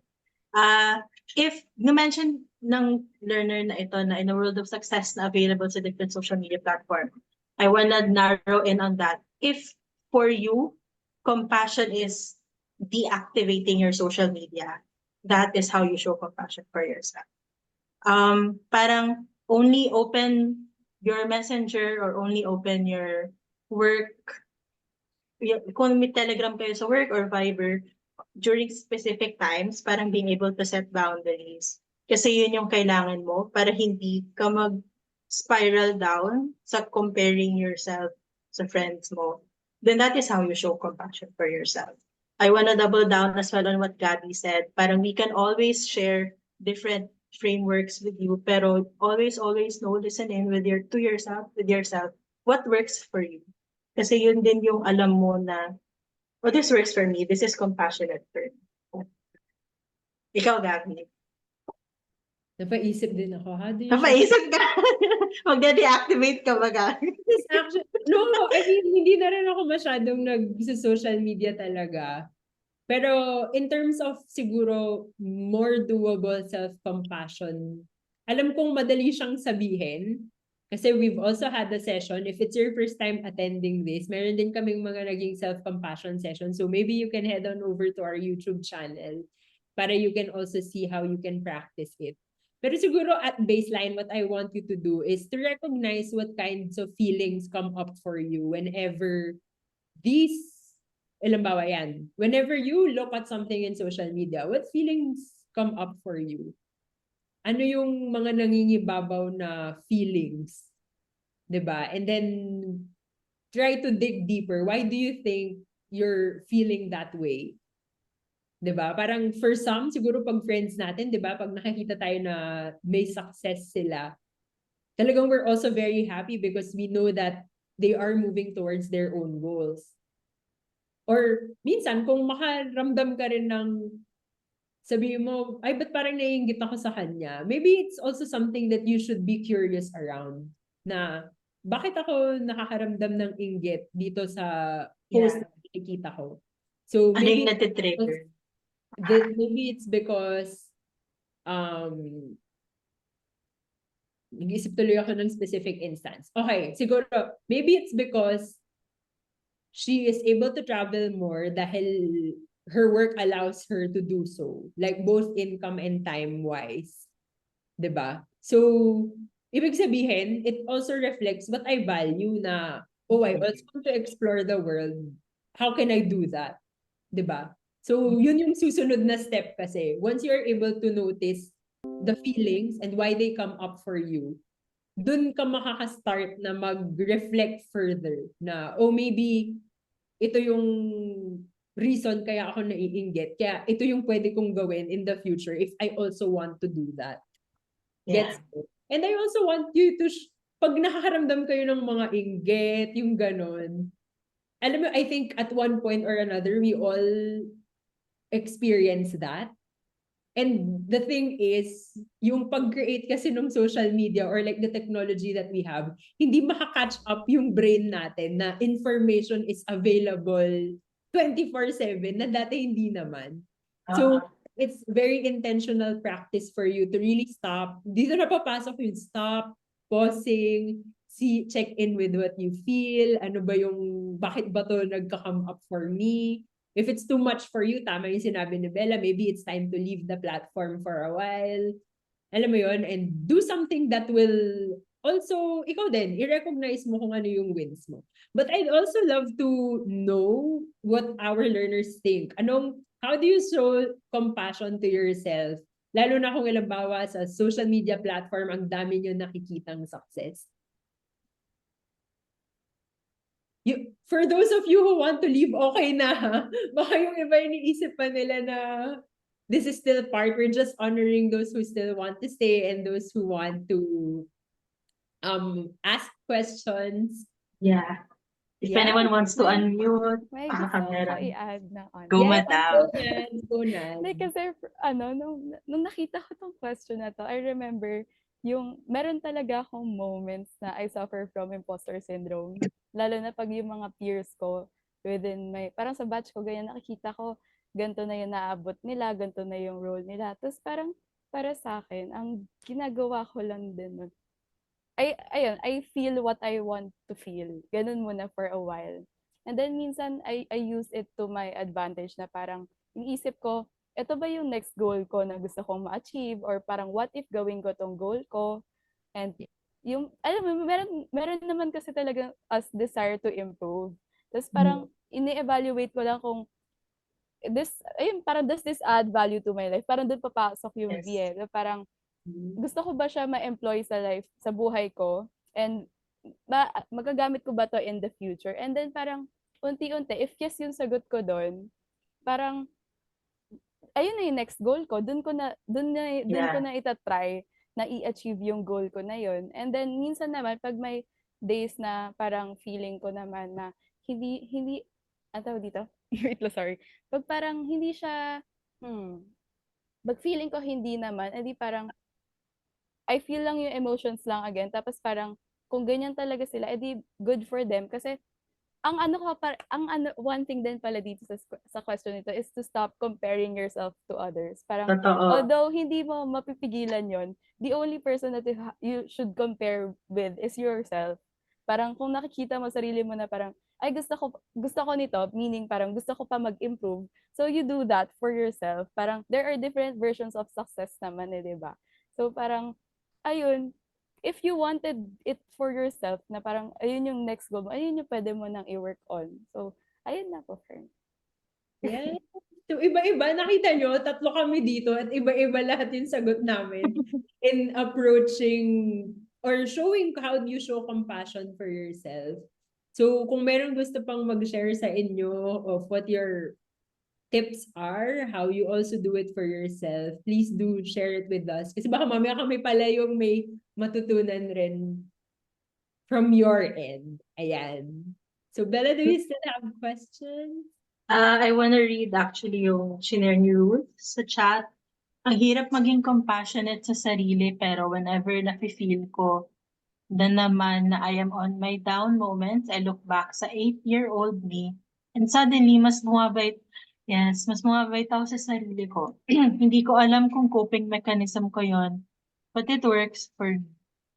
[SPEAKER 3] If na-mention ng learner na ito na in a world of success na available sa different social media platform, I wanna narrow in on that. If for you, compassion is deactivating your social media, that is how you show compassion for yourself. Parang only open your messenger or only open your work, kung may Telegram kayo sa work or Viber, during specific times, parang being able to set boundaries. Kasi yun yung kailangan mo para hindi ka mag-spiral down sa comparing yourself sa friends mo. Then that is how you show compassion for yourself. I wanna double down as well on what Gabby said. Parang we can always share different frameworks with you, pero always know, listen in with yourself, what works for you. Kasi yun din yung alam mo na, oh, this works for me. This is compassionate for me. Ikaw, Gabby.
[SPEAKER 2] Napaisip din ako. How do you show?
[SPEAKER 3] Napaisip ka. Magde-deactivate ka ba, Gabby?
[SPEAKER 2] Actually, no, I mean, hindi na rin ako masyadong nag-social media talaga. Pero in terms of siguro more doable self-compassion, alam kong madali siyang sabihin. Kasi we've also had a session. If it's your first time attending this, meron din kaming mga naging self-compassion session. So maybe you can head on over to our YouTube channel para you can also see how you can practice it. Pero siguro at baseline, what I want you to do is to recognize what kinds of feelings come up for you whenever these, halimbawa yan, whenever you look at something in social media, what feelings come up for you? Ano yung mga nangingibabaw na feelings? 'Di ba? And then try to dig deeper. Why do you think you're feeling that way? 'Di ba? Parang for some, siguro pag friends natin, 'di ba, pag nakikita tayo na may success sila, talagang we're also very happy because we know that they are moving towards their own goals. Or minsan, kung makaramdam ka rin ng sabihin mo, ay, ba't parang naiinggit ako sa kanya? Maybe it's also something that you should be curious around. Na, bakit ako nakakaramdam ng inggit dito sa post na nakikita ko? So,
[SPEAKER 3] Ano yung natitrigger?
[SPEAKER 2] maybe it's because nag-isip tuloy ako ng specific instance. Okay, siguro, maybe it's because she is able to travel more dahil her work allows her to do so. Like both income and time-wise. 'Di ba? So, ibig sabihin, it also reflects what I value na, oh, I also want to explore the world. How can I do that? 'Di ba? So, yun yung susunod na step kasi. Once you're able to notice the feelings and why they come up for you, dun ka makaka-start na mag-reflect further na, oh, maybe ito yung reason kaya ako naiinggit. Kaya ito yung pwede kong gawin in the future if I also want to do that. Gets it? And I also want you to, pag nakakaramdam kayo ng mga inggit, yung ganon, alam mo, I think at one point or another, we all experience that. And the thing is, yung pag-create kasi ng social media or like the technology that we have, hindi makakatch up yung brain natin na information is available 24/7 na dati hindi naman. So, it's very intentional practice for you to really stop. Dito na papasok yung stop, pausing, see, check in with what you feel, ano ba yung, bakit ba to nagka-come up for me? If it's too much for you, tama yung sinabi ni Bella, maybe it's time to leave the platform for a while. Alam mo yun, and do something that will also, ikaw din, i-recognize mo kung ano yung wins mo. But I'd also love to know what our learners think. How do you show compassion to yourself? Lalo na kung halimbawa sa social media platform, ang dami nyo nakikitang success. for those of you who want to leave, okay na ha. Baka yung iba iniisip pa nila na this is still part. We're just honoring those who still want to stay and those who want to ask questions.
[SPEAKER 3] Yeah. If
[SPEAKER 2] Yeah.
[SPEAKER 3] anyone wants to unmute,
[SPEAKER 1] May gusto ko
[SPEAKER 3] meron.
[SPEAKER 1] i-add na ano.
[SPEAKER 3] Go,
[SPEAKER 2] Yes,
[SPEAKER 3] madam.
[SPEAKER 2] go na.
[SPEAKER 1] Like, kasi, nung nakita ko tong question na to, I remember, meron talaga akong moments na I suffer from imposter syndrome. Lalo na pag yung mga peers ko, parang sa batch ko, ganyan, nakikita ko, ganito na yung naabot nila, ganito na yung role nila. Tapos parang, para sa akin, ang ginagawa ko lang din nun, I feel what I want to feel. Ganun muna for a while. And then minsan, I use it to my advantage na parang, iniisip ko, ito ba yung next goal ko na gusto kong ma-achieve? Or parang, what if gawin ko tong goal ko? And alam mo, meron naman kasi talaga as desire to improve. Tapos parang, ini-evaluate ko lang kung, parang does this add value to my life? Parang doon papasok yung
[SPEAKER 3] Yes.
[SPEAKER 1] V eh. Parang, gusto ko ba siya ma-employ sa life, sa buhay ko? And magagamit ko ba to in the future? And then parang unti-unti, if yes yung sagot ko doon, parang ayun na yung next goal ko. Doon ko na itatry na i-achieve yung goal ko na yun. And then minsan naman pag may days na parang feeling ko naman na hindi ano tawag dito? Wait lang, sorry. Pag parang hindi siya pag feeling ko hindi naman, edi parang I feel lang yung emotions lang again. Tapos parang, kung ganyan talaga sila, edi good for them. Kasi, one thing din pala dito sa question nito is to stop comparing yourself to others. Parang,
[SPEAKER 3] Totoo.
[SPEAKER 1] although hindi mo mapipigilan yon, the only person that you should compare with is yourself. Parang kung nakikita mo sarili mo na parang, ay gusto ko nito, meaning parang gusto ko pa mag-improve. So you do that for yourself. Parang there are different versions of success naman eh, 'di ba? So parang ayun, if you wanted it for yourself na parang ayun yung next goal mo, ayun yung pwede mo nang i-work on. So, ayun na po, friend.
[SPEAKER 2] Yes. So, iba-iba. Nakita nyo, tatlo kami dito at iba-iba lahat yung sagot namin in approaching or showing how you show compassion for yourself. So, kung meron gusto pang mag-share sa inyo of what your tips are, how you also do it for yourself, please do share it with us. Kasi baka mamaya kami pala yung may matutunan rin from your end. Ayan. So, Bella, do you still have questions?
[SPEAKER 3] I wanna read actually yung shinare ni Ruth sa chat. Ang hirap maging compassionate sa sarili pero whenever nafe-feel ko na naman na I am on my down moments, I look back sa 8-year-old me and suddenly mas bumabait ako sa sarili ko. Hindi ko alam kung coping mechanism ko yon, but it works for me.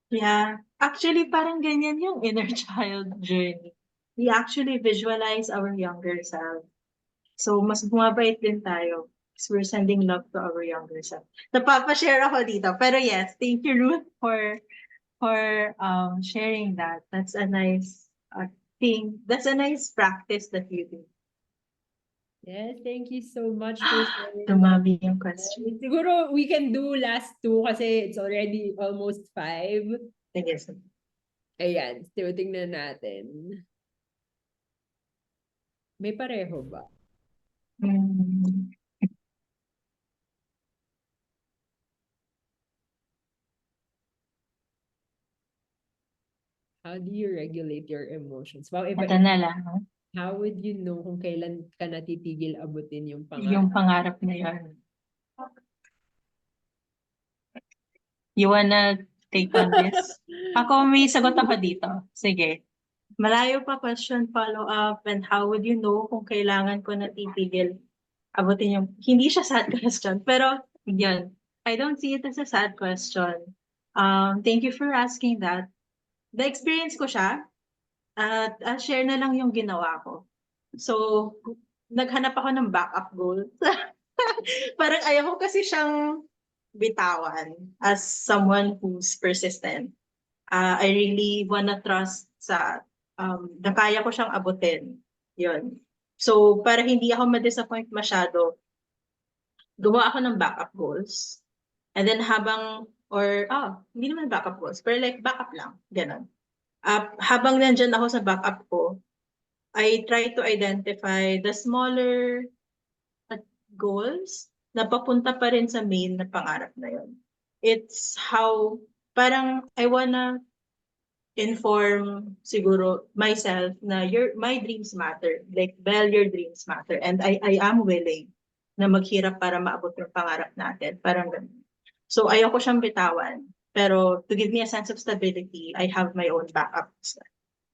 [SPEAKER 3] Yeah. Actually, parang ganyan yung inner child journey. We actually visualize our younger self. So, mas bumabait din tayo. Because we're sending love to our younger self. Napapashare ako dito. Pero yes, thank you, Ruth, for sharing that. That's a nice thing. That's a nice practice that you do.
[SPEAKER 2] Yes, thank you so much for sharing.
[SPEAKER 3] Dumami yung question.
[SPEAKER 2] Siguro we can do last two kasi it's already almost 5.
[SPEAKER 3] Sige, sige.
[SPEAKER 2] Ayan, so tingnan natin. May pareho ba?
[SPEAKER 3] Hmm.
[SPEAKER 2] How do you regulate your emotions? Wow,
[SPEAKER 3] Ito na lang. No?
[SPEAKER 2] How would you know kung kailan ka natitigil abutin yung pangarap?
[SPEAKER 3] Yung pangarap na yun. You wanna take on this? Ako may sagot ako dito. Sige. Malayo pa question, follow-up, and how would you know kung kailangan ko na titigil abutin yung, hindi siya sad question, pero yun, I don't see it as a sad question. Thank you for asking that. The experience ko siya, at share na lang yung ginawa ko. So, naghanap ako ng backup goal. Parang ayaw ko kasi siyang bitawan as someone who's persistent. I really wanna trust sa na kaya ko siyang abutin. Yun. So, para hindi ako ma-disappoint masyado, gumawa ako ng backup goals. And then hindi naman backup goals, pero like backup lang, ganun. Habang nandyan ako sa backup ko, I try to identify the smaller at goals na papunta pa rin sa main na pangarap na yun. It's how, parang I wanna inform siguro myself na my dreams matter. Like, Belle, your dreams matter. And I am willing na maghirap para maabot yung pangarap natin. Parang ganun. So, ayoko siyang bitawan. Pero to give me a sense of stability, I have my own backup.